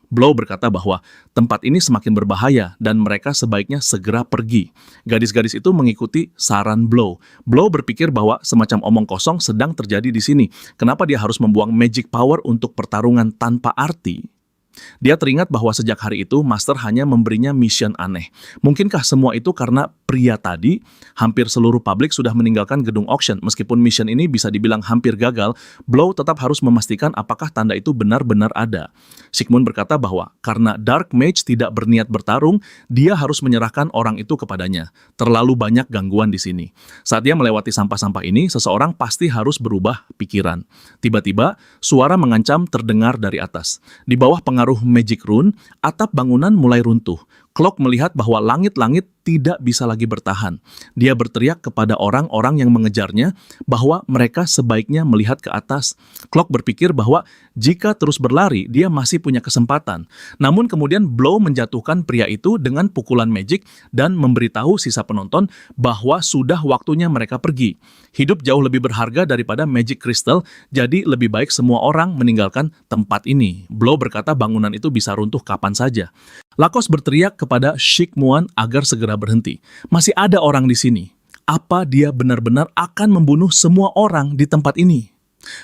Blow berkata bahwa tempat ini semakin berbahaya dan mereka sebaiknya segera pergi. Gadis-gadis itu mengikuti saran Blow. Blow berpikir bahwa semacam omong kosong sedang terjadi di sini. Kenapa dia harus membuang magic power untuk pertarungan tanpa arti? Dia teringat bahwa sejak hari itu Master hanya memberinya mission aneh. Mungkinkah semua itu karena pria tadi? Hampir seluruh publik sudah meninggalkan gedung auction. Meskipun mission ini bisa dibilang hampir gagal, Blow tetap harus memastikan apakah tanda itu benar-benar ada. Sheik Moon berkata bahwa karena Dark Mage tidak berniat bertarung, dia harus menyerahkan orang itu kepadanya. Terlalu banyak gangguan di sini. Saat dia melewati sampah-sampah ini, seseorang pasti harus berubah pikiran. Tiba-tiba, suara mengancam terdengar dari atas. Di bawah pengaruh Magic Rune, atap bangunan mulai runtuh. Clock melihat bahwa langit-langit tidak bisa lagi bertahan. Dia berteriak kepada orang-orang yang mengejarnya bahwa mereka sebaiknya melihat ke atas. Clock berpikir bahwa jika terus berlari, dia masih punya kesempatan. Namun kemudian Blow menjatuhkan pria itu dengan pukulan magic dan memberitahu sisa penonton bahwa sudah waktunya mereka pergi. Hidup jauh lebih berharga daripada Magic Crystal, jadi lebih baik semua orang meninggalkan tempat ini. Blow berkata bangunan itu bisa runtuh kapan saja. Lacoste berteriak kepada Sheik Moon agar segera berhenti. Masih ada orang di sini. Apa dia benar-benar akan membunuh semua orang di tempat ini?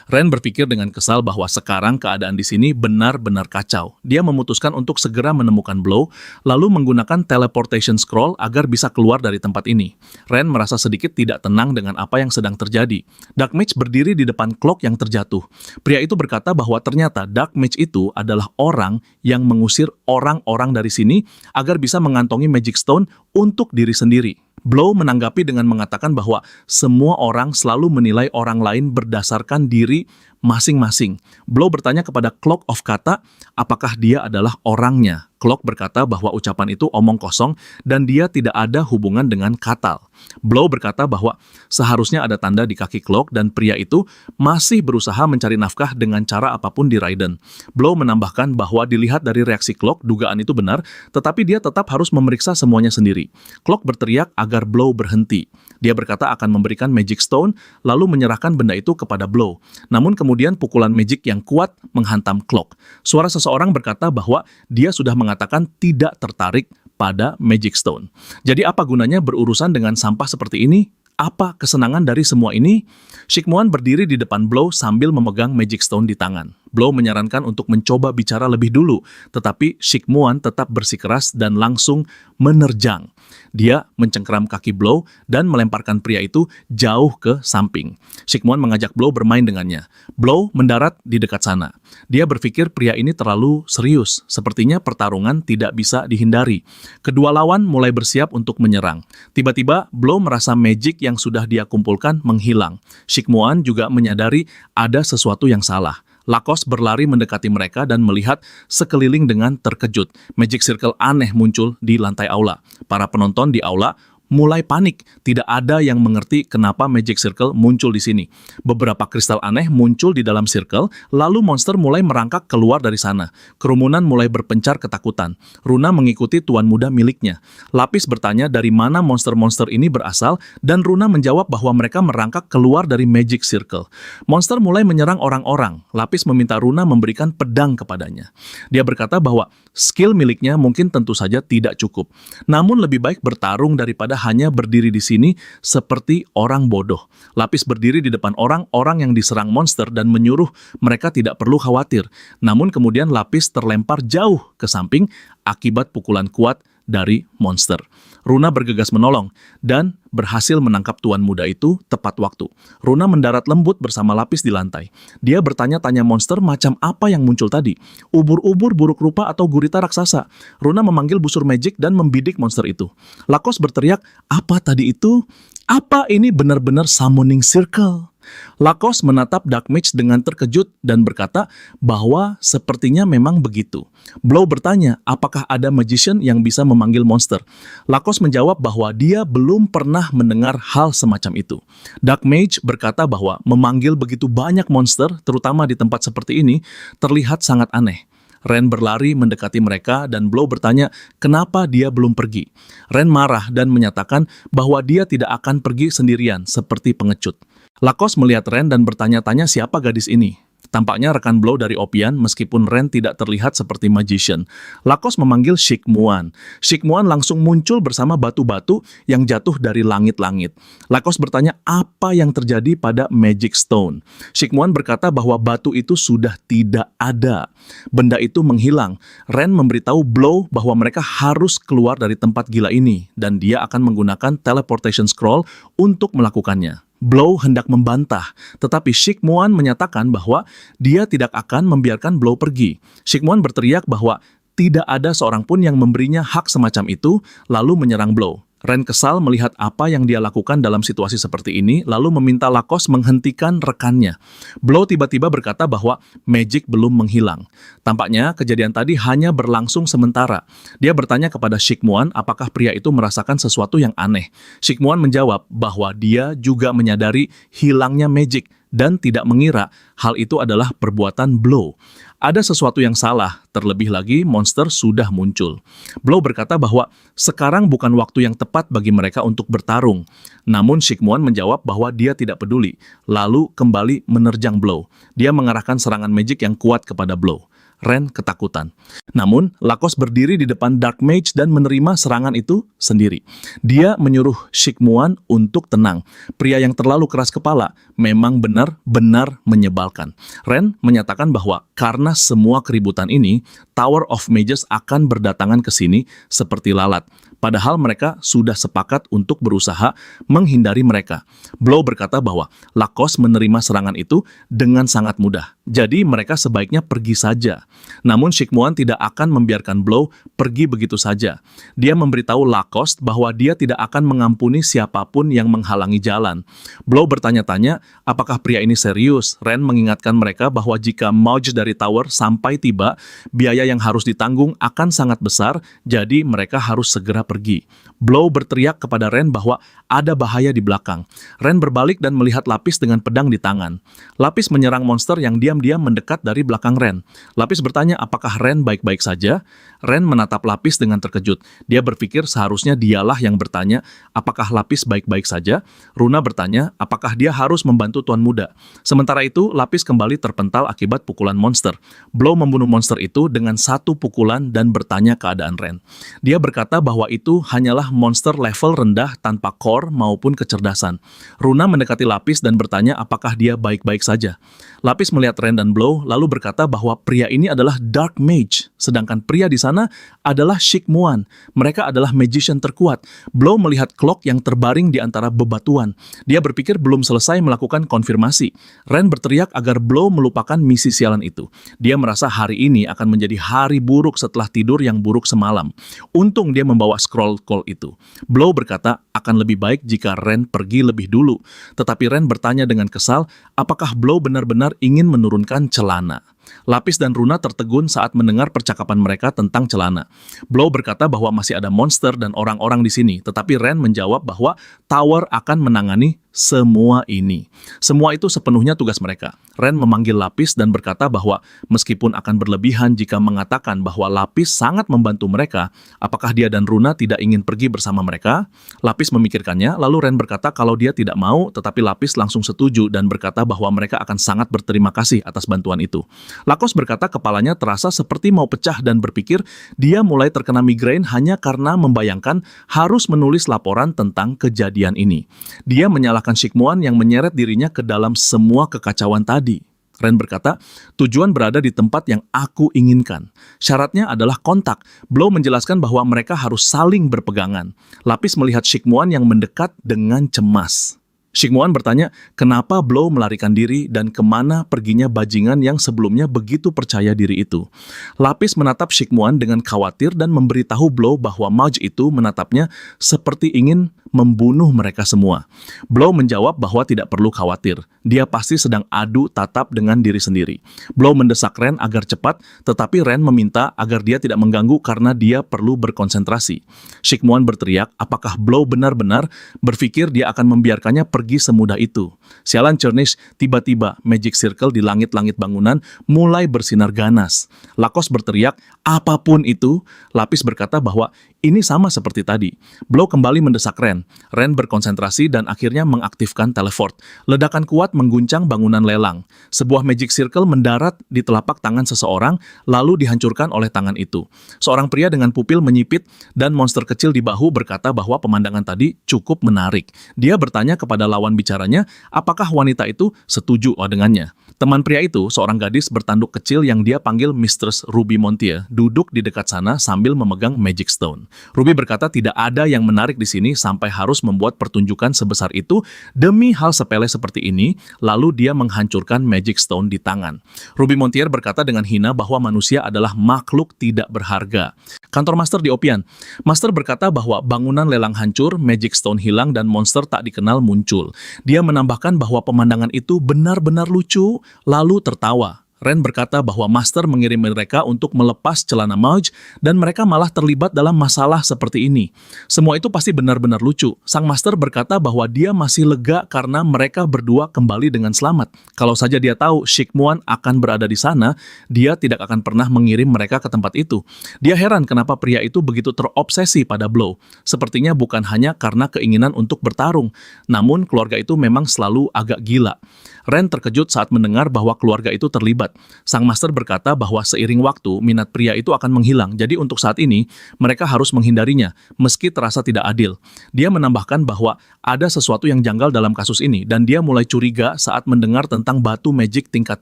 Ren berpikir dengan kesal bahwa sekarang keadaan di sini benar-benar kacau. Dia memutuskan untuk segera menemukan Blow, lalu menggunakan teleportation scroll agar bisa keluar dari tempat ini. Ren merasa sedikit tidak tenang dengan apa yang sedang terjadi. Dark Mage berdiri di depan Clock yang terjatuh. Pria itu berkata bahwa ternyata Dark Mage itu adalah orang yang mengusir orang-orang dari sini agar bisa mengantongi Magic Stone untuk diri sendiri. Blow menanggapi dengan mengatakan bahwa semua orang selalu menilai orang lain berdasarkan diri masing-masing. Blow bertanya kepada Clock of Kata, apakah dia adalah orangnya. Clock berkata bahwa ucapan itu omong kosong dan dia tidak ada hubungan dengan Katal. Blow berkata bahwa seharusnya ada tanda di kaki Clock dan pria itu masih berusaha mencari nafkah dengan cara apapun di Raiden. Blow menambahkan bahwa dilihat dari reaksi Clock, dugaan itu benar, tetapi dia tetap harus memeriksa semuanya sendiri. Clock berteriak agar Blow berhenti. Dia berkata akan memberikan Magic Stone, lalu menyerahkan benda itu kepada Blow. Namun kemudian pukulan magic yang kuat menghantam Clock. Suara seseorang berkata bahwa dia sudah mengatakan tidak tertarik pada Magic Stone. Jadi apa gunanya berurusan dengan sampah seperti ini? Apa kesenangan dari semua ini? Shikmuan berdiri di depan Blow sambil memegang Magic Stone di tangan. Blow menyarankan untuk mencoba bicara lebih dulu, tetapi Shikmuan tetap bersikeras dan langsung menerjang. Dia mencengkeram kaki Blow dan melemparkan pria itu jauh ke samping. Shikmuan mengajak Blow bermain dengannya. Blow mendarat di dekat sana. Dia berpikir pria ini terlalu serius. Sepertinya pertarungan tidak bisa dihindari. Kedua lawan mulai bersiap untuk menyerang. Tiba-tiba Blow merasa magic yang sudah dia kumpulkan menghilang. Shikmuan juga menyadari ada sesuatu yang salah. Lacoste berlari mendekati mereka dan melihat sekeliling dengan terkejut. Magic Circle aneh muncul di lantai aula. Para penonton di aula mulai panik. Tidak ada yang mengerti kenapa Magic Circle muncul di sini. Beberapa kristal aneh muncul di dalam circle, lalu monster mulai merangkak keluar dari sana. Kerumunan mulai berpencar ketakutan. Runa mengikuti tuan muda miliknya. Lapis bertanya dari mana monster-monster ini berasal, dan Runa menjawab bahwa mereka merangkak keluar dari Magic Circle. Monster mulai menyerang orang-orang. Lapis meminta Runa memberikan pedang kepadanya. Dia berkata bahwa skill miliknya mungkin tentu saja tidak cukup. Namun lebih baik bertarung daripada hanya berdiri di sini seperti orang bodoh. Lapis berdiri di depan orang-orang yang diserang monster dan menyuruh mereka tidak perlu khawatir. Namun kemudian Lapis terlempar jauh ke samping akibat pukulan kuat dari monster. Runa bergegas menolong dan berhasil menangkap tuan muda itu tepat waktu. Runa mendarat lembut bersama Lapis di lantai. Dia bertanya-tanya monster macam apa yang muncul tadi. Ubur-ubur, buruk rupa, atau gurita raksasa. Runa memanggil busur magic dan membidik monster itu. Lacoste berteriak, apa tadi itu? Apa ini benar-benar summoning circle? Lacoste menatap Dark Mage dengan terkejut dan berkata bahwa sepertinya memang begitu. Blow bertanya, apakah ada magician yang bisa memanggil monster? Lacoste menjawab bahwa dia belum pernah mendengar hal semacam itu. Dark Mage berkata bahwa memanggil begitu banyak monster, terutama di tempat seperti ini, terlihat sangat aneh. Ren berlari mendekati mereka dan Blow bertanya kenapa dia belum pergi. Ren marah dan menyatakan bahwa dia tidak akan pergi sendirian seperti pengecut. Lacoste melihat Ren dan bertanya-tanya siapa gadis ini. Tampaknya rekan Blow dari Opian meskipun Ren tidak terlihat seperti magician. Lacoste memanggil Shikmuan. Shikmuan langsung muncul bersama batu-batu yang jatuh dari langit-langit. Lacoste bertanya apa yang terjadi pada Magic Stone. Shikmuan berkata bahwa batu itu sudah tidak ada. Benda itu menghilang. Ren memberitahu Blow bahwa mereka harus keluar dari tempat gila ini dan dia akan menggunakan teleportation scroll untuk melakukannya. Blow hendak membantah, tetapi Shikmuan menyatakan bahwa dia tidak akan membiarkan Blow pergi. Shikmuan berteriak bahwa tidak ada seorang pun yang memberinya hak semacam itu, lalu menyerang Blow. Ren kesal melihat apa yang dia lakukan dalam situasi seperti ini, lalu meminta Lacoste menghentikan rekannya. Blow tiba-tiba berkata bahwa magic belum menghilang. Tampaknya kejadian tadi hanya berlangsung sementara. Dia bertanya kepada Shikmuan apakah pria itu merasakan sesuatu yang aneh. Shikmuan menjawab bahwa dia juga menyadari hilangnya magic dan tidak mengira hal itu adalah perbuatan Blow. Ada sesuatu yang salah, terlebih lagi monster sudah muncul. Blow berkata bahwa sekarang bukan waktu yang tepat bagi mereka untuk bertarung. Namun Shikmuan menjawab bahwa dia tidak peduli, lalu kembali menerjang Blow. Dia mengarahkan serangan magic yang kuat kepada Blow. Ren ketakutan. Namun, Lacoste berdiri di depan Dark Mage dan menerima serangan itu sendiri. Dia menyuruh Shikmuan untuk tenang. Pria yang terlalu keras kepala memang benar-benar menyebalkan. Ren menyatakan bahwa karena semua keributan ini, Tower of Mages akan berdatangan ke sini seperti lalat. padahal mereka sudah sepakat untuk berusaha menghindari mereka. Blow berkata bahwa Lacoste menerima serangan itu dengan sangat mudah. Jadi mereka sebaiknya pergi saja. Namun Shikmuan tidak akan membiarkan Blow pergi begitu saja. Dia memberitahu Lacoste bahwa dia tidak akan mengampuni siapapun yang menghalangi jalan. Blow bertanya-tanya apakah pria ini serius. Ren mengingatkan mereka bahwa jika Mauge dari tower sampai tiba, biaya yang harus ditanggung akan sangat besar, jadi mereka harus segera pergi. Blow berteriak kepada Ren bahwa ada bahaya di belakang. Ren berbalik dan melihat Lapis dengan pedang di tangan. Lapis menyerang monster yang diam-diam mendekat dari belakang Ren. Lapis bertanya apakah Ren baik-baik saja. Ren menatap Lapis dengan terkejut. Dia berpikir seharusnya dialah yang bertanya apakah Lapis baik-baik saja. Runa bertanya apakah dia harus membantu Tuan Muda. Sementara itu, Lapis kembali terpental akibat pukulan monster. Blow membunuh monster itu dengan satu pukulan dan bertanya keadaan Ren. Dia berkata bahwa itu hanyalah monster level rendah tanpa core maupun kecerdasan. Runa mendekati Lapis dan bertanya apakah dia baik-baik saja. Lapis melihat Ren dan Blow lalu berkata bahwa pria ini adalah Dark Mage, sedangkan pria di sana adalah Shikmuan. Mereka adalah magician terkuat. Blow melihat clock yang terbaring di antara bebatuan. Dia berpikir belum selesai melakukan konfirmasi. Ren berteriak agar Blow melupakan misi sialan itu. Dia merasa hari ini akan menjadi hari buruk setelah tidur yang buruk semalam. Untung dia membawa scroll call itu. Blow berkata akan lebih baik jika Ren pergi lebih dulu. Tetapi Ren bertanya dengan kesal, apakah Blow benar-benar ingin menurunkan celana? Lapis dan Runa tertegun saat mendengar percakapan mereka tentang celana. Blow berkata bahwa masih ada monster dan orang-orang di sini, tetapi Ren menjawab bahwa Tower akan menangani semua ini. Semua itu sepenuhnya tugas mereka. Ren memanggil Lapis dan berkata bahwa meskipun akan berlebihan jika mengatakan bahwa Lapis sangat membantu mereka, apakah dia dan Runa tidak ingin pergi bersama mereka? Lapis memikirkannya, lalu Ren berkata kalau dia tidak mau, tetapi Lapis langsung setuju dan berkata bahwa mereka akan sangat berterima kasih atas bantuan itu. Lacoste berkata kepalanya terasa seperti mau pecah dan berpikir dia mulai terkena migrain hanya karena membayangkan harus menulis laporan tentang kejadian ini. Dia menyalahkan Shikmuan yang menyeret dirinya ke dalam semua kekacauan tadi. Ren berkata, tujuan berada di tempat yang aku inginkan. Syaratnya adalah kontak. Blow menjelaskan bahwa mereka harus saling berpegangan. Lapis melihat Shikmuan yang mendekat dengan cemas. Shikmuan bertanya, kenapa Blow melarikan diri dan kemana perginya bajingan yang sebelumnya begitu percaya diri itu. Lapis menatap Shikmuan dengan khawatir dan memberitahu Blow bahwa Mauge itu menatapnya seperti ingin membunuh mereka semua. Blow menjawab bahwa tidak perlu khawatir. Dia pasti sedang adu tatap dengan diri sendiri. Blow mendesak Ren agar cepat, tetapi Ren meminta agar dia tidak mengganggu karena dia perlu berkonsentrasi. Shikmuan berteriak, apakah Blow benar-benar berpikir dia akan membiarkannya pergi semudah itu. Sialan Cernish, tiba-tiba Magic Circle di langit-langit bangunan mulai bersinar ganas. Lacoste berteriak, apapun itu. Lapis berkata bahwa ini sama seperti tadi. Blow kembali mendesak Ren. Ren berkonsentrasi dan akhirnya mengaktifkan teleport. Ledakan kuat mengguncang bangunan lelang. Sebuah Magic Circle mendarat di telapak tangan seseorang, lalu dihancurkan oleh tangan itu. Seorang pria dengan pupil menyipit dan monster kecil di bahu berkata bahwa pemandangan tadi cukup menarik. Dia bertanya kepada lawan bicaranya, apakah wanita itu setuju dengannya. Teman pria itu, seorang gadis bertanduk kecil yang dia panggil Mistress Ruby Montier, duduk di dekat sana sambil memegang Magic Stone. Ruby berkata tidak ada yang menarik di sini sampai harus membuat pertunjukan sebesar itu demi hal sepele seperti ini, lalu dia menghancurkan Magic Stone di tangan. Ruby Montier berkata dengan hina bahwa manusia adalah makhluk tidak berharga. Kantor Master di Opian. Master berkata bahwa bangunan lelang hancur, Magic Stone hilang, dan monster tak dikenal muncul. Dia menambahkan bahwa pemandangan itu benar-benar lucu, lalu tertawa. Ren berkata bahwa Master mengirim mereka untuk melepas celana Mauge dan mereka malah terlibat dalam masalah seperti ini. Semua itu pasti benar-benar lucu. Sang Master berkata bahwa dia masih lega karena mereka berdua kembali dengan selamat. Kalau saja dia tahu Shikmuan akan berada di sana, dia tidak akan pernah mengirim mereka ke tempat itu. Dia heran kenapa pria itu begitu terobsesi pada Blow. Sepertinya bukan hanya karena keinginan untuk bertarung, namun keluarga itu memang selalu agak gila. Ren terkejut saat mendengar bahwa keluarga itu terlibat. Sang master berkata bahwa seiring waktu, minat pria itu akan menghilang. Jadi untuk saat ini, mereka harus menghindarinya, meski terasa tidak adil. Dia menambahkan bahwa ada sesuatu yang janggal dalam kasus ini, dan dia mulai curiga saat mendengar tentang batu magic tingkat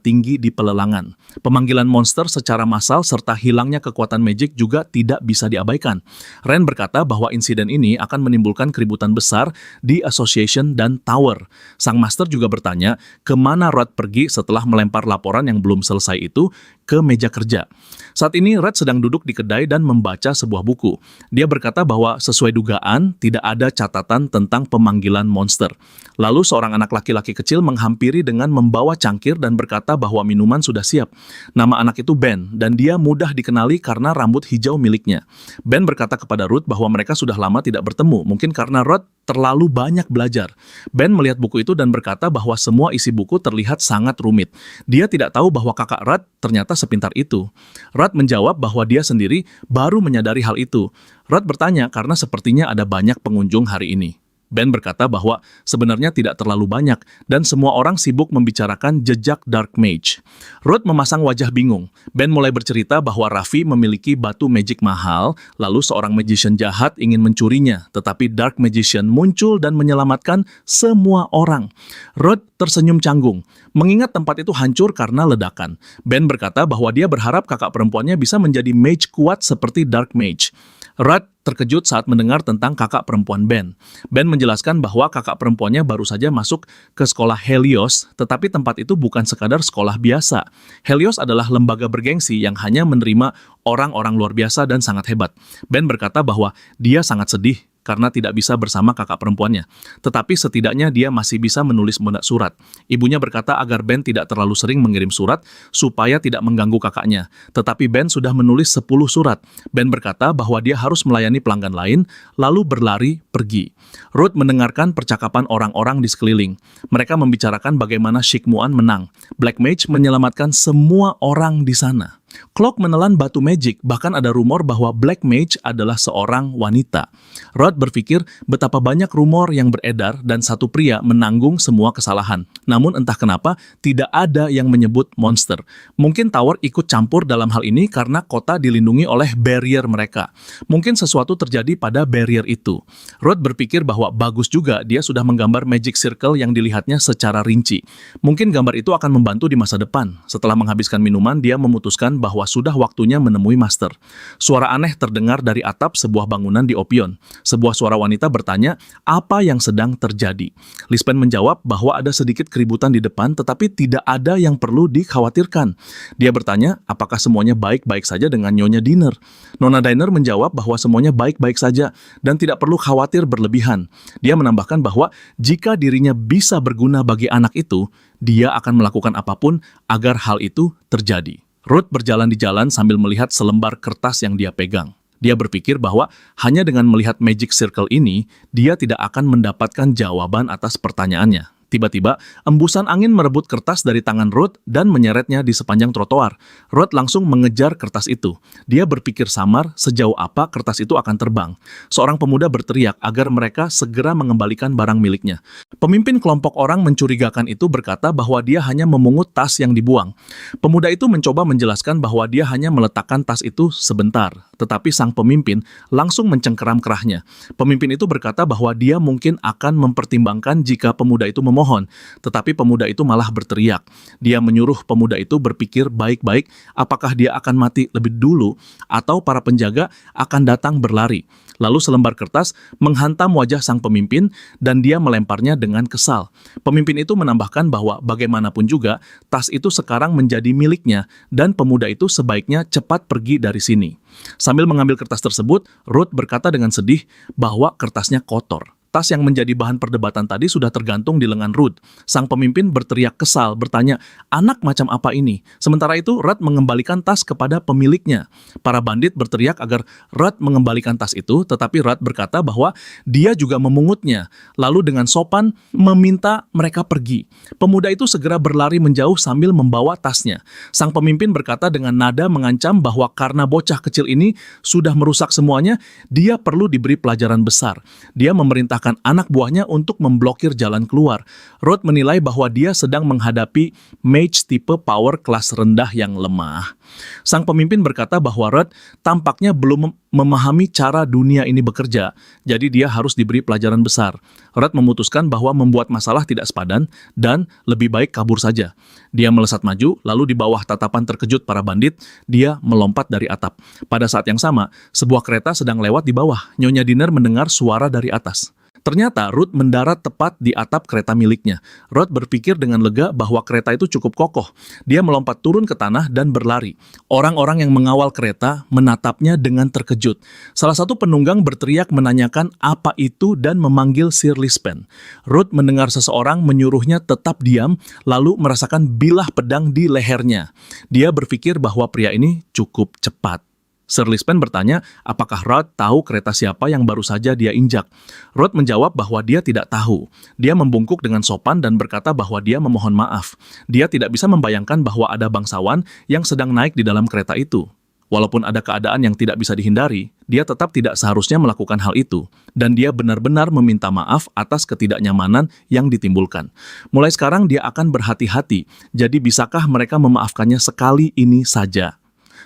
tinggi di pelelangan. Pemanggilan monster secara massal serta hilangnya kekuatan magic juga tidak bisa diabaikan. Ren berkata bahwa insiden ini akan menimbulkan keributan besar di Association dan Tower. Sang master juga bertanya, kemana Rod pergi setelah melempar laporan yang belum selesai itu ke meja kerja. Saat ini Red sedang duduk di kedai dan membaca sebuah buku. Dia berkata bahwa sesuai dugaan, tidak ada catatan tentang pemanggilan monster. Lalu seorang anak laki-laki kecil menghampiri dengan membawa cangkir dan berkata bahwa minuman sudah siap. Nama anak itu Ben, dan dia mudah dikenali karena rambut hijau miliknya. Ben berkata kepada Ruth bahwa mereka sudah lama tidak bertemu, mungkin karena Ruth terlalu banyak belajar. Ben melihat buku itu dan berkata bahwa semua isi buku terlihat sangat rumit. Dia tidak tahu bahwa kakak Ruth ternyata sepintar itu. Ruth menjawab bahwa dia sendiri baru menyadari hal itu. Ruth bertanya karena sepertinya ada banyak pengunjung hari ini. Ben berkata bahwa sebenarnya tidak terlalu banyak dan semua orang sibuk membicarakan jejak Dark Mage. Ruth memasang wajah bingung. Ben mulai bercerita bahwa Raffi memiliki batu magic mahal, lalu seorang magician jahat ingin mencurinya, tetapi Dark Magician muncul dan menyelamatkan semua orang. Ruth tersenyum canggung, mengingat tempat itu hancur karena ledakan. Ben berkata bahwa dia berharap kakak perempuannya bisa menjadi mage kuat seperti Dark Mage. Ruth terkejut saat mendengar tentang kakak perempuan Ben. Ben menjelaskan bahwa kakak perempuannya baru saja masuk ke sekolah Helios, tetapi tempat itu bukan sekadar sekolah biasa. Helios adalah lembaga bergengsi yang hanya menerima orang-orang luar biasa dan sangat hebat. Ben berkata bahwa dia sangat sedih karena tidak bisa bersama kakak perempuannya. Tetapi setidaknya dia masih bisa menulis surat. Ibunya berkata agar Ben tidak terlalu sering mengirim surat supaya tidak mengganggu kakaknya. Tetapi Ben sudah menulis 10 surat. Ben berkata bahwa dia harus melayani pelanggan lain, lalu berlari pergi. Ruth mendengarkan percakapan orang-orang di sekeliling. Mereka membicarakan bagaimana Sheikh Muan menang. Black Mage menyelamatkan semua orang di sana. Cloak menelan batu magic, bahkan ada rumor bahwa Black Mage adalah seorang wanita. Ruth berpikir betapa banyak rumor yang beredar dan satu pria menanggung semua kesalahan. Namun entah kenapa tidak ada yang menyebut monster. Mungkin Tower ikut campur dalam hal ini karena kota dilindungi oleh barrier mereka. Mungkin sesuatu terjadi pada barrier itu. Ruth berpikir bahwa bagus juga dia sudah menggambar magic circle yang dilihatnya secara rinci. Mungkin gambar itu akan membantu di masa depan. Setelah menghabiskan minuman, dia memutuskan bahwa sudah waktunya menemui master. Suara aneh terdengar dari atap sebuah bangunan di Opion. Sebuah suara wanita bertanya, apa yang sedang terjadi? Lispen menjawab bahwa ada sedikit keributan di depan, tetapi tidak ada yang perlu dikhawatirkan. Dia bertanya, apakah semuanya baik-baik saja dengan Nyonya Diner? Nona Diner menjawab bahwa semuanya baik-baik saja dan tidak perlu khawatir berlebihan. Dia menambahkan bahwa jika dirinya bisa berguna bagi anak itu, dia akan melakukan apapun agar hal itu terjadi. Ruth berjalan di jalan sambil melihat selembar kertas yang dia pegang. Dia berpikir bahwa hanya dengan melihat Magic Circle ini, dia tidak akan mendapatkan jawaban atas pertanyaannya. Tiba-tiba, embusan angin merebut kertas dari tangan Ruth dan menyeretnya di sepanjang trotoar. Ruth langsung mengejar kertas itu. Dia berpikir samar sejauh apa kertas itu akan terbang. Seorang pemuda berteriak agar mereka segera mengembalikan barang miliknya. Pemimpin kelompok orang mencurigakan itu berkata bahwa dia hanya memungut tas yang dibuang. Pemuda itu mencoba menjelaskan bahwa dia hanya meletakkan tas itu sebentar. Tetapi sang pemimpin langsung mencengkeram kerahnya. Pemimpin itu berkata bahwa dia mungkin akan mempertimbangkan jika pemuda itu memohon, tetapi pemuda itu malah berteriak. Dia menyuruh pemuda itu berpikir baik-baik apakah dia akan mati lebih dulu atau para penjaga akan datang berlari. Lalu selembar kertas menghantam wajah sang pemimpin dan dia melemparnya dengan kesal. Pemimpin itu menambahkan bahwa bagaimanapun juga tas itu sekarang menjadi miliknya dan pemuda itu sebaiknya cepat pergi dari sini. Sambil mengambil kertas tersebut, Ruth berkata dengan sedih bahwa kertasnya kotor. Tas yang menjadi bahan perdebatan tadi sudah tergantung di lengan Ruth. Sang pemimpin berteriak kesal, bertanya, anak macam apa ini? Sementara itu, Ruth mengembalikan tas kepada pemiliknya. Para bandit berteriak agar Ruth mengembalikan tas itu, tetapi Ruth berkata bahwa dia juga memungutnya. Lalu dengan sopan, meminta mereka pergi. Pemuda itu segera berlari menjauh sambil membawa tasnya. Sang pemimpin berkata dengan nada mengancam bahwa karena bocah kecil ini sudah merusak semuanya, dia perlu diberi pelajaran besar. Dia memerintahkan memerintahkan anak buahnya untuk memblokir jalan keluar. Ruth menilai bahwa dia sedang menghadapi mage tipe power kelas rendah yang lemah. Sang pemimpin berkata bahwa Ruth tampaknya belum memahami cara dunia ini bekerja, jadi dia harus diberi pelajaran besar. Ruth memutuskan bahwa membuat masalah tidak sepadan dan lebih baik kabur saja. Dia melesat maju, lalu di bawah tatapan terkejut para bandit, dia melompat dari atap. Pada saat yang sama, sebuah kereta sedang lewat di bawah. Nyonya Diner mendengar suara dari atas. Ternyata Ruth mendarat tepat di atap kereta miliknya. Ruth berpikir dengan lega bahwa kereta itu cukup kokoh. Dia melompat turun ke tanah dan berlari. Orang-orang yang mengawal kereta menatapnya dengan terkejut. Salah satu penunggang berteriak menanyakan apa itu dan memanggil Sir Lispen. Ruth mendengar seseorang menyuruhnya tetap diam, lalu merasakan bilah pedang di lehernya. Dia berpikir bahwa pria ini cukup cepat. Sir Lispen bertanya, apakah Ruth tahu kereta siapa yang baru saja dia injak? Ruth menjawab bahwa dia tidak tahu. Dia membungkuk dengan sopan dan berkata bahwa dia memohon maaf. Dia tidak bisa membayangkan bahwa ada bangsawan yang sedang naik di dalam kereta itu. Walaupun ada keadaan yang tidak bisa dihindari, dia tetap tidak seharusnya melakukan hal itu. Dan dia benar-benar meminta maaf atas ketidaknyamanan yang ditimbulkan. Mulai sekarang dia akan berhati-hati, jadi bisakah mereka memaafkannya sekali ini saja?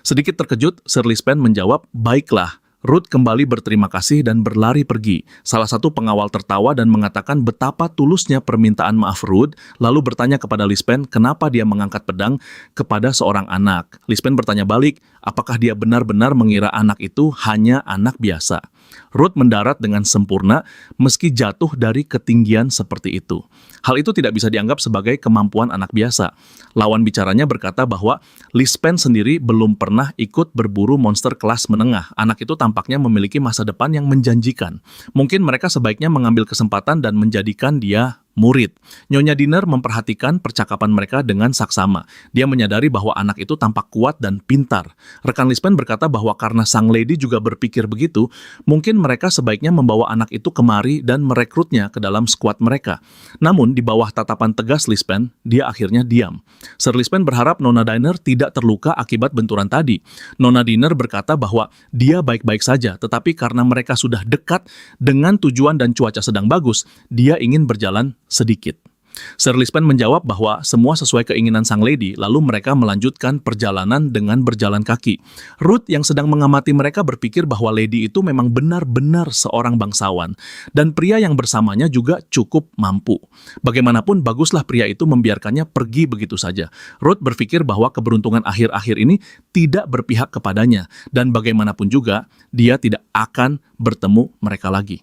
Sedikit terkejut, Sir Lispen menjawab, baiklah. Ruth kembali berterima kasih dan berlari pergi. Salah satu pengawal tertawa dan mengatakan betapa tulusnya permintaan maaf Ruth, lalu bertanya kepada Lispen kenapa dia mengangkat pedang kepada seorang anak. Lispen bertanya balik, apakah dia benar-benar mengira anak itu hanya anak biasa. Ruth mendarat dengan sempurna meski jatuh dari ketinggian seperti itu. Hal itu tidak bisa dianggap sebagai kemampuan anak biasa. Lawan bicaranya berkata bahwa Lispen sendiri belum pernah ikut berburu monster kelas menengah. Anak itu tampaknya memiliki masa depan yang menjanjikan. Mungkin mereka sebaiknya mengambil kesempatan dan menjadikan dia murid. Nyonya Diner memperhatikan percakapan mereka dengan saksama. Dia menyadari bahwa anak itu tampak kuat dan pintar. Rekan Lispen berkata bahwa karena sang lady juga berpikir begitu, mungkin mereka sebaiknya membawa anak itu kemari dan merekrutnya ke dalam skuad mereka. Namun, di bawah tatapan tegas Lispen, dia akhirnya diam. Sir Lispen berharap Nona Diner tidak terluka akibat benturan tadi. Nona Diner berkata bahwa dia baik-baik saja, tetapi karena mereka sudah dekat dengan tujuan dan cuaca sedang bagus, dia ingin berjalan sedikit. Sir Lispen menjawab bahwa semua sesuai keinginan sang lady, lalu mereka melanjutkan perjalanan dengan berjalan kaki. Ruth yang sedang mengamati mereka berpikir bahwa lady itu memang benar-benar seorang bangsawan, dan pria yang bersamanya juga cukup mampu. Bagaimanapun, baguslah pria itu membiarkannya pergi begitu saja. Ruth berpikir bahwa keberuntungan akhir-akhir ini tidak berpihak kepadanya, dan bagaimanapun juga, dia tidak akan bertemu mereka lagi.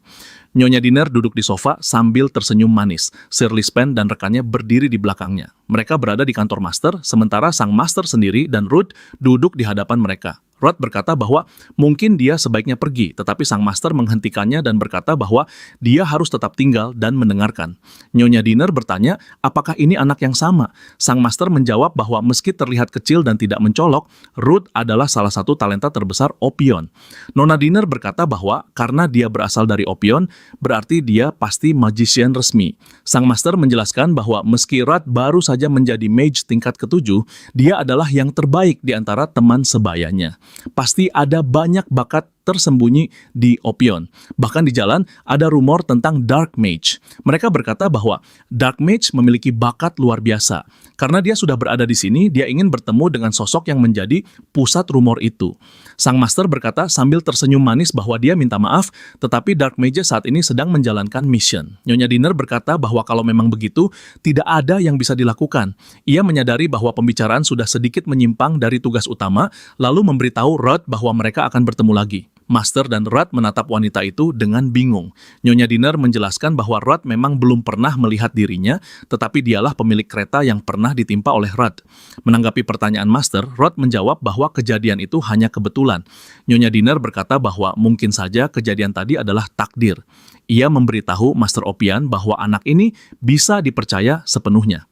Nyonya Diner duduk di sofa sambil tersenyum manis. Sir Lispen dan rekannya berdiri di belakangnya. Mereka berada di kantor master, sementara sang master sendiri dan Ruth duduk di hadapan mereka. Ruth berkata bahwa mungkin dia sebaiknya pergi, tetapi sang master menghentikannya dan berkata bahwa dia harus tetap tinggal dan mendengarkan. Nyonya Diner bertanya, apakah ini anak yang sama? Sang master menjawab bahwa meski terlihat kecil dan tidak mencolok, Ruth adalah salah satu talenta terbesar Opion. Nona Diner berkata bahwa karena dia berasal dari Opion, berarti dia pasti magician resmi. Sang master menjelaskan bahwa meski Ruth baru saja menjadi mage tingkat ke-7, dia adalah yang terbaik di antara teman sebayanya. Pasti ada banyak bakat tersembunyi di Opion. Bahkan di jalan ada rumor tentang Dark Mage. Mereka berkata bahwa Dark Mage memiliki bakat luar biasa. Karena dia sudah berada di sini, dia ingin bertemu dengan sosok yang menjadi pusat rumor itu. Sang master berkata sambil tersenyum manis bahwa dia minta maaf, tetapi Dark Mage saat ini sedang menjalankan mission. Nyonya Diner berkata bahwa kalau memang begitu, tidak ada yang bisa dilakukan. Ia menyadari bahwa pembicaraan sudah sedikit menyimpang dari tugas utama, lalu memberitahu Ruth bahwa mereka akan bertemu lagi. Master dan Ruth menatap wanita itu dengan bingung. Nyonya Diner menjelaskan bahwa Ruth memang belum pernah melihat dirinya, tetapi dialah pemilik kereta yang pernah ditimpa oleh Ruth. Menanggapi pertanyaan Master, Ruth menjawab bahwa kejadian itu hanya kebetulan. Nyonya Diner berkata bahwa mungkin saja kejadian tadi adalah takdir. Ia memberitahu Master Opian bahwa anak ini bisa dipercaya sepenuhnya.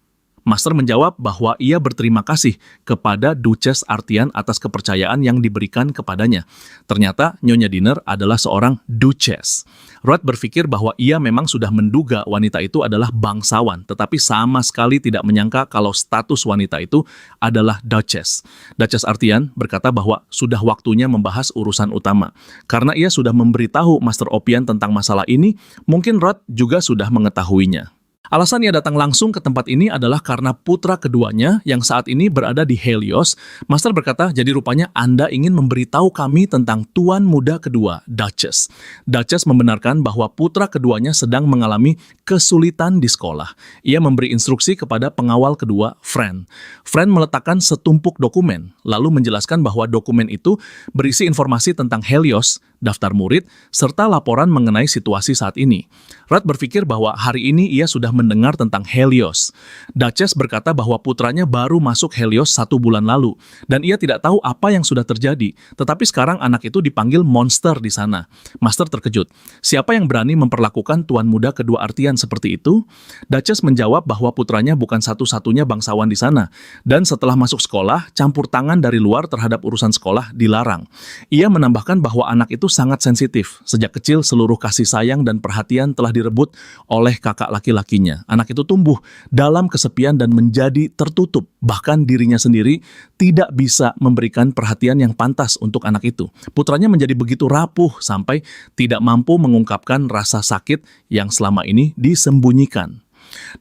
Master menjawab bahwa ia berterima kasih kepada Duchess Artian atas kepercayaan yang diberikan kepadanya. Ternyata Nyonya Diner adalah seorang Duchess. Rudd berpikir bahwa ia memang sudah menduga wanita itu adalah bangsawan, tetapi sama sekali tidak menyangka kalau status wanita itu adalah Duchess. Duchess Artian berkata bahwa sudah waktunya membahas urusan utama. Karena ia sudah memberitahu Master Oppian tentang masalah ini, mungkin Rudd juga sudah mengetahuinya. Alasan ia datang langsung ke tempat ini adalah karena putra keduanya yang saat ini berada di Helios. Master berkata, jadi rupanya Anda ingin memberitahu kami tentang tuan muda kedua, Duchess. Duchess membenarkan bahwa putra keduanya sedang mengalami kesulitan di sekolah. Ia memberi instruksi kepada pengawal kedua, Fran. Fran meletakkan setumpuk dokumen, lalu menjelaskan bahwa dokumen itu berisi informasi tentang Helios, daftar murid, serta laporan mengenai situasi saat ini. Rudd berpikir bahwa hari ini ia sudah mendengar tentang Helios. Duchess berkata bahwa putranya baru masuk Helios 1 bulan lalu, dan ia tidak tahu apa yang sudah terjadi, tetapi sekarang anak itu dipanggil monster di sana. Master terkejut. Siapa yang berani memperlakukan tuan muda kedua Artian seperti itu? Duchess menjawab bahwa putranya bukan satu-satunya bangsawan di sana, dan setelah masuk sekolah, campur tangan dari luar terhadap urusan sekolah dilarang. Ia menambahkan bahwa anak itu sangat sensitif. Sejak kecil, seluruh kasih sayang dan perhatian telah direbut oleh kakak laki-lakinya. Anak itu tumbuh dalam kesepian dan menjadi tertutup. Bahkan dirinya sendiri tidak bisa memberikan perhatian yang pantas untuk anak itu. Putranya menjadi begitu rapuh sampai tidak mampu mengungkapkan rasa sakit yang selama ini disembunyikan.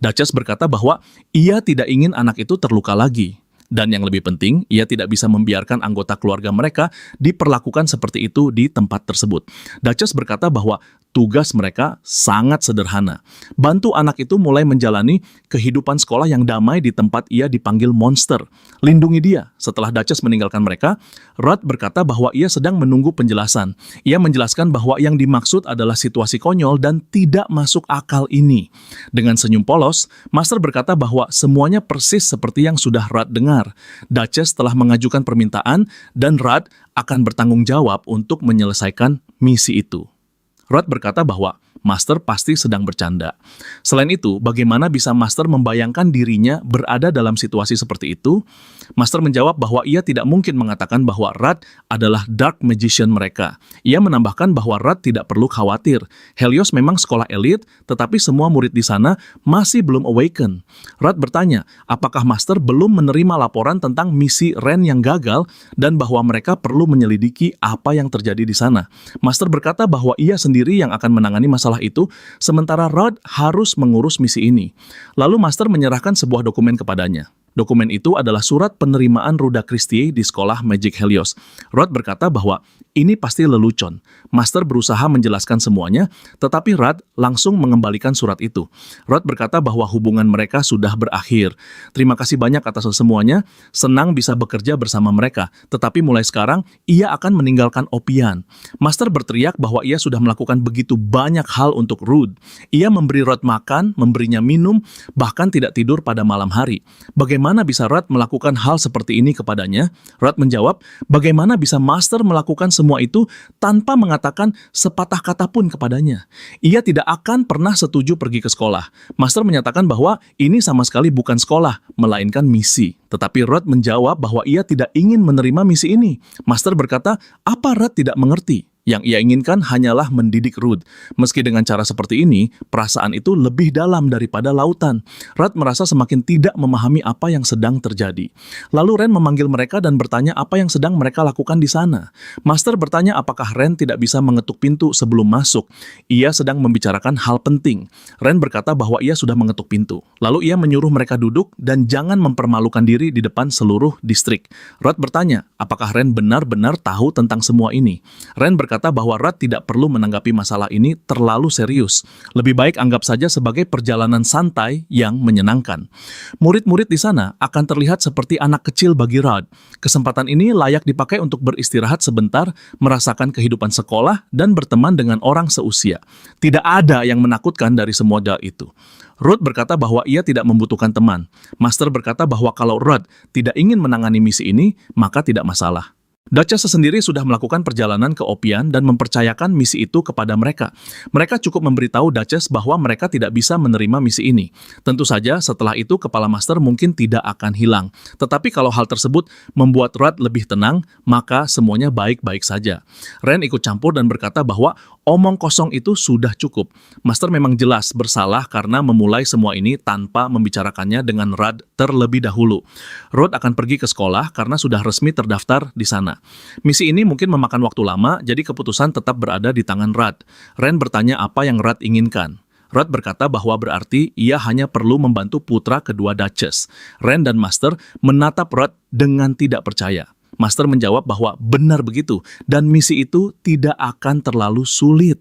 Duchess berkata bahwa ia tidak ingin anak itu terluka lagi. Dan yang lebih penting, ia tidak bisa membiarkan anggota keluarga mereka diperlakukan seperti itu di tempat tersebut. Duchess berkata bahwa tugas mereka sangat sederhana. Bantu anak itu mulai menjalani kehidupan sekolah yang damai di tempat ia dipanggil monster. Lindungi dia. Setelah Duchess meninggalkan mereka, Rudd berkata bahwa ia sedang menunggu penjelasan. Ia menjelaskan bahwa yang dimaksud adalah situasi konyol dan tidak masuk akal ini. Dengan senyum polos, Master berkata bahwa semuanya persis seperti yang sudah Rudd dengar. Duchess telah mengajukan permintaan dan Rudd akan bertanggung jawab untuk menyelesaikan misi itu. Rudd berkata bahwa Master pasti sedang bercanda. Selain itu, bagaimana bisa Master membayangkan dirinya berada dalam situasi seperti itu? Master menjawab bahwa ia tidak mungkin mengatakan bahwa Rudd adalah dark magician mereka. Ia menambahkan bahwa Rudd tidak perlu khawatir. Helios memang sekolah elit, tetapi semua murid di sana masih belum awaken. Rudd bertanya, apakah Master belum menerima laporan tentang misi Ren yang gagal dan bahwa mereka perlu menyelidiki apa yang terjadi di sana. Master berkata bahwa ia sendiri yang akan menangani masalah itu, sementara Rudd harus mengurus misi ini. Lalu Master menyerahkan sebuah dokumen kepadanya. Dokumen itu adalah surat penerimaan Ruda Christie di sekolah Magic Helios. Rudd berkata bahwa ini pasti lelucon. Master berusaha menjelaskan semuanya, tetapi Rudd langsung mengembalikan surat itu. Rudd berkata bahwa hubungan mereka sudah berakhir. Terima kasih banyak atas semuanya, senang bisa bekerja bersama mereka, tetapi mulai sekarang ia akan meninggalkan Oppian. Master berteriak bahwa ia sudah melakukan begitu banyak hal untuk Rudd. Ia memberi Rudd makan, memberinya minum, bahkan tidak tidur pada malam hari. Bagaimana bisa Rudd melakukan hal seperti ini kepadanya? Rudd menjawab, bagaimana bisa Master melakukan semua itu tanpa mengatakan sepatah kata pun kepadanya? Ia tidak akan pernah setuju pergi ke sekolah. Master menyatakan bahwa ini sama sekali bukan sekolah, melainkan misi. Tetapi Rudd menjawab bahwa ia tidak ingin menerima misi ini. Master berkata, apa Rudd tidak mengerti? Yang ia inginkan hanyalah mendidik Rudd. Meski dengan cara seperti ini, perasaan itu lebih dalam daripada lautan. Rudd merasa semakin tidak memahami apa yang sedang terjadi. Lalu Ren memanggil mereka dan bertanya apa yang sedang mereka lakukan di sana. Master bertanya apakah Ren tidak bisa mengetuk pintu sebelum masuk. Ia sedang membicarakan hal penting. Ren berkata bahwa ia sudah mengetuk pintu. Lalu ia menyuruh mereka duduk dan jangan mempermalukan diri di depan seluruh distrik. Rudd bertanya, apakah Ren benar-benar tahu tentang semua ini? Ren berkata bahwa Rudd tidak perlu menanggapi masalah ini terlalu serius. Lebih baik anggap saja sebagai perjalanan santai yang menyenangkan. Murid-murid di sana akan terlihat seperti anak kecil bagi Rudd. Kesempatan ini layak dipakai untuk beristirahat sebentar, merasakan kehidupan sekolah, dan berteman dengan orang seusia. Tidak ada yang menakutkan dari semua hal itu. Rudd berkata bahwa ia tidak membutuhkan teman. Master berkata bahwa kalau Rudd tidak ingin menangani misi ini, maka tidak masalah. Duchess sendiri sudah melakukan perjalanan ke Opian dan mempercayakan misi itu kepada mereka. Mereka cukup memberitahu Duchess bahwa mereka tidak bisa menerima misi ini. Tentu saja setelah itu kepala master mungkin tidak akan hilang. Tetapi kalau hal tersebut membuat Rudd lebih tenang, maka semuanya baik-baik saja. Ren ikut campur dan berkata bahwa omong kosong itu sudah cukup. Master memang jelas bersalah karena memulai semua ini tanpa membicarakannya dengan Rudd terlebih dahulu. Rudd akan pergi ke sekolah karena sudah resmi terdaftar di sana. Misi ini mungkin memakan waktu lama, jadi keputusan tetap berada di tangan Rudd. Ren bertanya apa yang Rudd inginkan. Rudd berkata bahwa berarti ia hanya perlu membantu putra kedua Duchess. Ren dan Master menatap Rudd dengan tidak percaya. Master menjawab bahwa benar begitu, dan misi itu tidak akan terlalu sulit.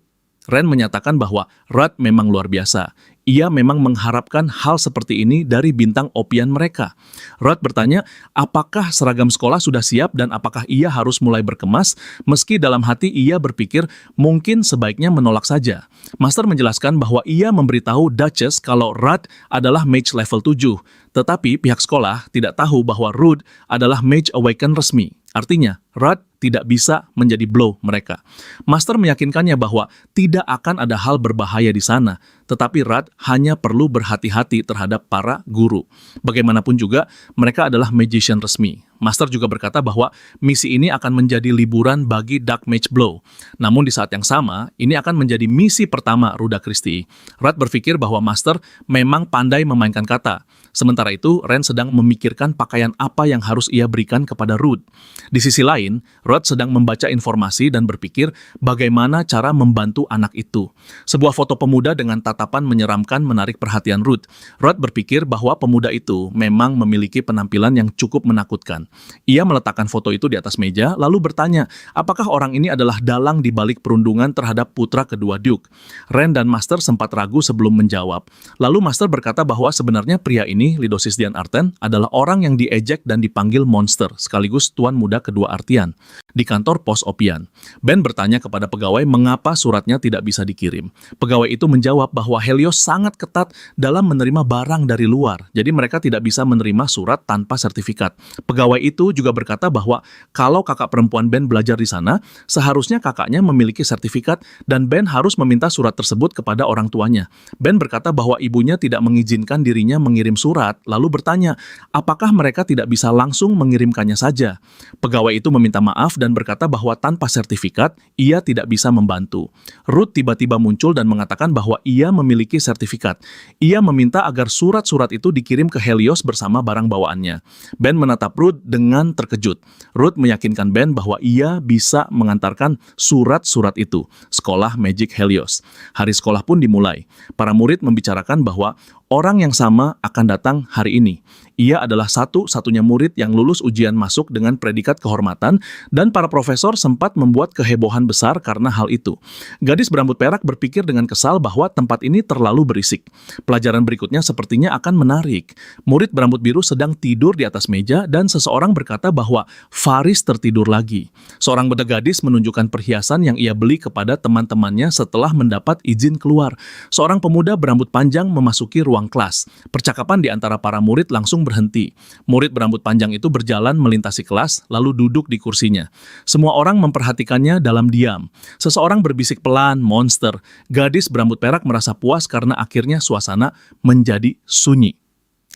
Ren menyatakan bahwa Rudd memang luar biasa. Ia memang mengharapkan hal seperti ini dari bintang Opian mereka. Rudd bertanya, apakah seragam sekolah sudah siap dan apakah ia harus mulai berkemas, meski dalam hati ia berpikir mungkin sebaiknya menolak saja. Master menjelaskan bahwa ia memberitahu Duchess kalau Rudd adalah mage level 7, tetapi pihak sekolah tidak tahu bahwa Rudd adalah mage awaken resmi. Artinya, Rudd tidak bisa menjadi blow mereka. Master meyakinkannya bahwa tidak akan ada hal berbahaya di sana, tetapi Rudd hanya perlu berhati-hati terhadap para guru. Bagaimanapun juga, mereka adalah magician resmi. Master juga berkata bahwa misi ini akan menjadi liburan bagi Dark Mage Blow. Namun di saat yang sama, ini akan menjadi misi pertama Ruda Christie. Rudd berpikir bahwa Master memang pandai memainkan kata. Sementara itu, Ren sedang memikirkan pakaian apa yang harus ia berikan kepada Rudd. Di sisi lain, Rudd sedang membaca informasi dan berpikir bagaimana cara membantu anak itu. Sebuah foto pemuda dengan tatapan menyeramkan menarik perhatian Rudd. Rudd berpikir bahwa pemuda itu memang memiliki penampilan yang cukup menakutkan. Ia meletakkan foto itu di atas meja, lalu bertanya, apakah orang ini adalah dalang di balik perundungan terhadap putra kedua Duke? Ren dan Master sempat ragu sebelum menjawab. Lalu Master berkata bahwa sebenarnya pria ini, Lidosis Dian Arten, adalah orang yang diejek dan dipanggil monster, sekaligus tuan muda kedua Artian, di kantor pos Opian. Ben bertanya kepada pegawai mengapa suratnya tidak bisa dikirim. Pegawai itu menjawab bahwa Helios sangat ketat dalam menerima barang dari luar, jadi mereka tidak bisa menerima surat tanpa sertifikat. Pegawai itu juga berkata bahwa kalau kakak perempuan Ben belajar di sana, seharusnya kakaknya memiliki sertifikat dan Ben harus meminta surat tersebut kepada orang tuanya. Ben berkata bahwa ibunya tidak mengizinkan dirinya mengirim surat, lalu bertanya, apakah mereka tidak bisa langsung mengirimkannya saja? Pegawai itu meminta maaf dan berkata bahwa tanpa sertifikat, ia tidak bisa membantu. Ruth tiba-tiba muncul dan mengatakan bahwa ia memiliki sertifikat. Ia meminta agar surat-surat itu dikirim ke Helios bersama barang bawaannya. Ben menatap Ruth dengan terkejut. Ruth meyakinkan Ben bahwa ia bisa mengantarkan surat-surat itu. Sekolah Magic Helios. Hari sekolah pun dimulai. Para murid membicarakan bahwa orang yang sama akan datang hari ini. Ia adalah satu-satunya murid yang lulus ujian masuk dengan predikat kehormatan dan para profesor sempat membuat kehebohan besar karena hal itu. Gadis berambut perak berpikir dengan kesal bahwa tempat ini terlalu berisik. Pelajaran berikutnya sepertinya akan menarik. Murid berambut biru sedang tidur di atas meja dan seseorang berkata bahwa Faris tertidur lagi. Seorang budak gadis menunjukkan perhiasan yang ia beli kepada teman-temannya setelah mendapat izin keluar. Seorang pemuda berambut panjang memasuki ruang kelas. Percakapan di antara para murid langsung berhenti. Murid berambut panjang itu berjalan melintasi kelas, lalu duduk di kursinya. Semua orang memperhatikannya dalam diam. Seseorang berbisik pelan, monster. Gadis berambut perak merasa puas karena akhirnya suasana menjadi sunyi.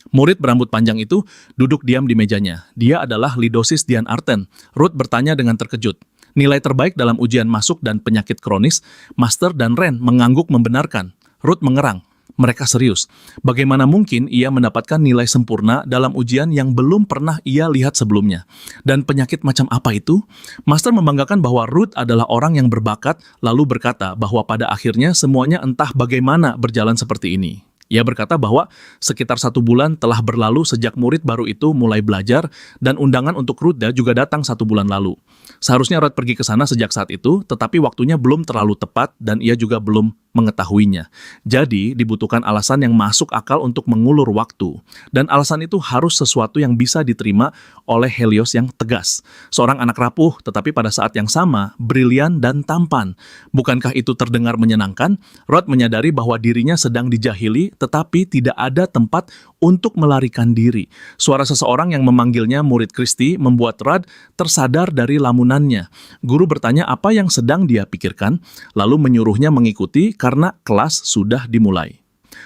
Murid berambut panjang itu duduk diam di mejanya. Dia adalah Lidosis Dian Arten. Ruth bertanya dengan terkejut. Nilai terbaik dalam ujian masuk dan penyakit kronis, Master dan Ren mengangguk membenarkan. Ruth mengerang. Mereka serius. Bagaimana mungkin ia mendapatkan nilai sempurna dalam ujian yang belum pernah ia lihat sebelumnya? Dan penyakit macam apa itu? Master membanggakan bahwa Ruth adalah orang yang berbakat, lalu berkata bahwa pada akhirnya semuanya entah bagaimana berjalan seperti ini. Ia berkata bahwa sekitar 1 bulan telah berlalu sejak murid baru itu mulai belajar dan undangan untuk Ruda juga datang 1 bulan lalu. Seharusnya Ruth pergi ke sana sejak saat itu, tetapi waktunya belum terlalu tepat dan ia juga belum mengetahuinya. Jadi, dibutuhkan alasan yang masuk akal untuk mengulur waktu. Dan alasan itu harus sesuatu yang bisa diterima oleh Helios yang tegas. Seorang anak rapuh, tetapi pada saat yang sama, brilian dan tampan. Bukankah itu terdengar menyenangkan? Ruth menyadari bahwa dirinya sedang dijahili, tetapi tidak ada tempat untuk melarikan diri. Suara seseorang yang memanggilnya murid Kristi membuat Ruth tersadar dari lamunannya. Guru bertanya apa yang sedang dia pikirkan, lalu menyuruhnya mengikuti karena kelas sudah dimulai.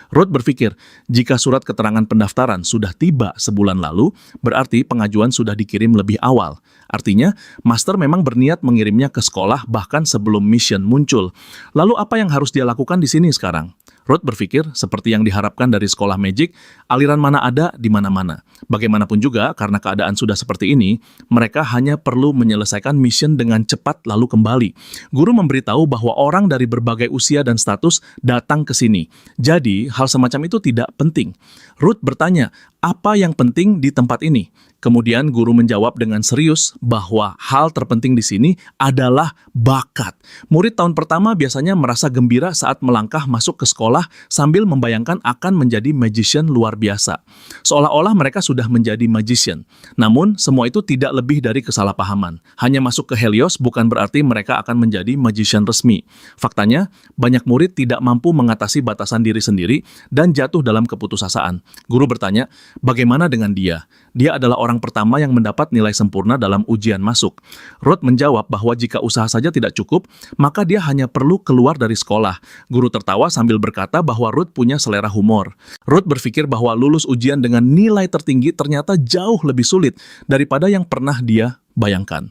Ruth berpikir, jika surat keterangan pendaftaran sudah tiba sebulan lalu, berarti pengajuan sudah dikirim lebih awal. Artinya, master memang berniat mengirimnya ke sekolah bahkan sebelum mission muncul. Lalu apa yang harus dia lakukan di sini sekarang? Ruth berpikir, seperti yang diharapkan dari sekolah magic, aliran mana ada di mana-mana. Bagaimanapun juga, karena keadaan sudah seperti ini, mereka hanya perlu menyelesaikan mission dengan cepat lalu kembali. Guru memberitahu bahwa orang dari berbagai usia dan status datang ke sini. Jadi, hal semacam itu tidak penting. Ruth bertanya, apa yang penting di tempat ini? Kemudian guru menjawab dengan serius bahwa hal terpenting di sini adalah bakat. Murid tahun pertama biasanya merasa gembira saat melangkah masuk ke sekolah sambil membayangkan akan menjadi magician luar biasa. Seolah-olah mereka sudah menjadi magician. Namun, semua itu tidak lebih dari kesalahpahaman. Hanya masuk ke Helios bukan berarti mereka akan menjadi magician resmi. Faktanya, banyak murid tidak mampu mengatasi batasan diri sendiri dan jatuh dalam keputusasaan. Guru bertanya, bagaimana dengan dia? Dia adalah orang pertama yang mendapat nilai sempurna dalam ujian masuk. Ruth menjawab bahwa jika usaha saja tidak cukup, maka dia hanya perlu keluar dari sekolah. Guru tertawa sambil berkata bahwa Ruth punya selera humor. Ruth berpikir bahwa lulus ujian dengan nilai tertinggi ternyata jauh lebih sulit daripada yang pernah dia bayangkan.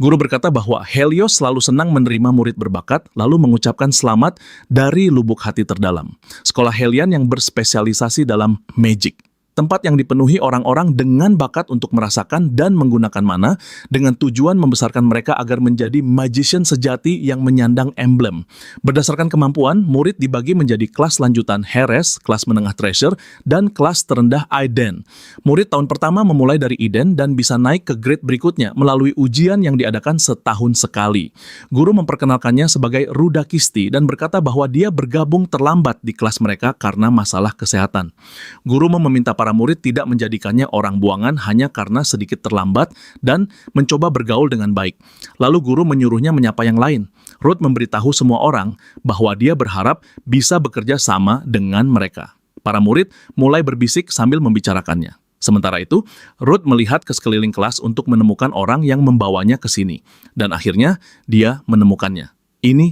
Guru berkata bahwa Helios selalu senang menerima murid berbakat, lalu mengucapkan selamat dari lubuk hati terdalam. Sekolah Helian yang berspesialisasi dalam magic. Tempat yang dipenuhi orang-orang dengan bakat untuk merasakan dan menggunakan mana dengan tujuan membesarkan mereka agar menjadi magician sejati yang menyandang emblem. Berdasarkan kemampuan, murid dibagi menjadi kelas lanjutan Heres, kelas menengah Treasure, dan kelas terendah Iden. Murid tahun pertama memulai dari Eden dan bisa naik ke grade berikutnya melalui ujian yang diadakan setahun sekali. Guru memperkenalkannya sebagai Rudakisti dan berkata bahwa dia bergabung terlambat di kelas mereka karena masalah kesehatan. Guru meminta para murid tidak menjadikannya orang buangan hanya karena sedikit terlambat dan mencoba bergaul dengan baik. Lalu guru menyuruhnya menyapa yang lain. Ruth memberitahu semua orang bahwa dia berharap bisa bekerja sama dengan mereka. Para murid mulai berbisik sambil membicarakannya. Sementara itu, Ruth melihat ke sekeliling kelas untuk menemukan orang yang membawanya ke sini. Dan akhirnya, dia menemukannya. Ini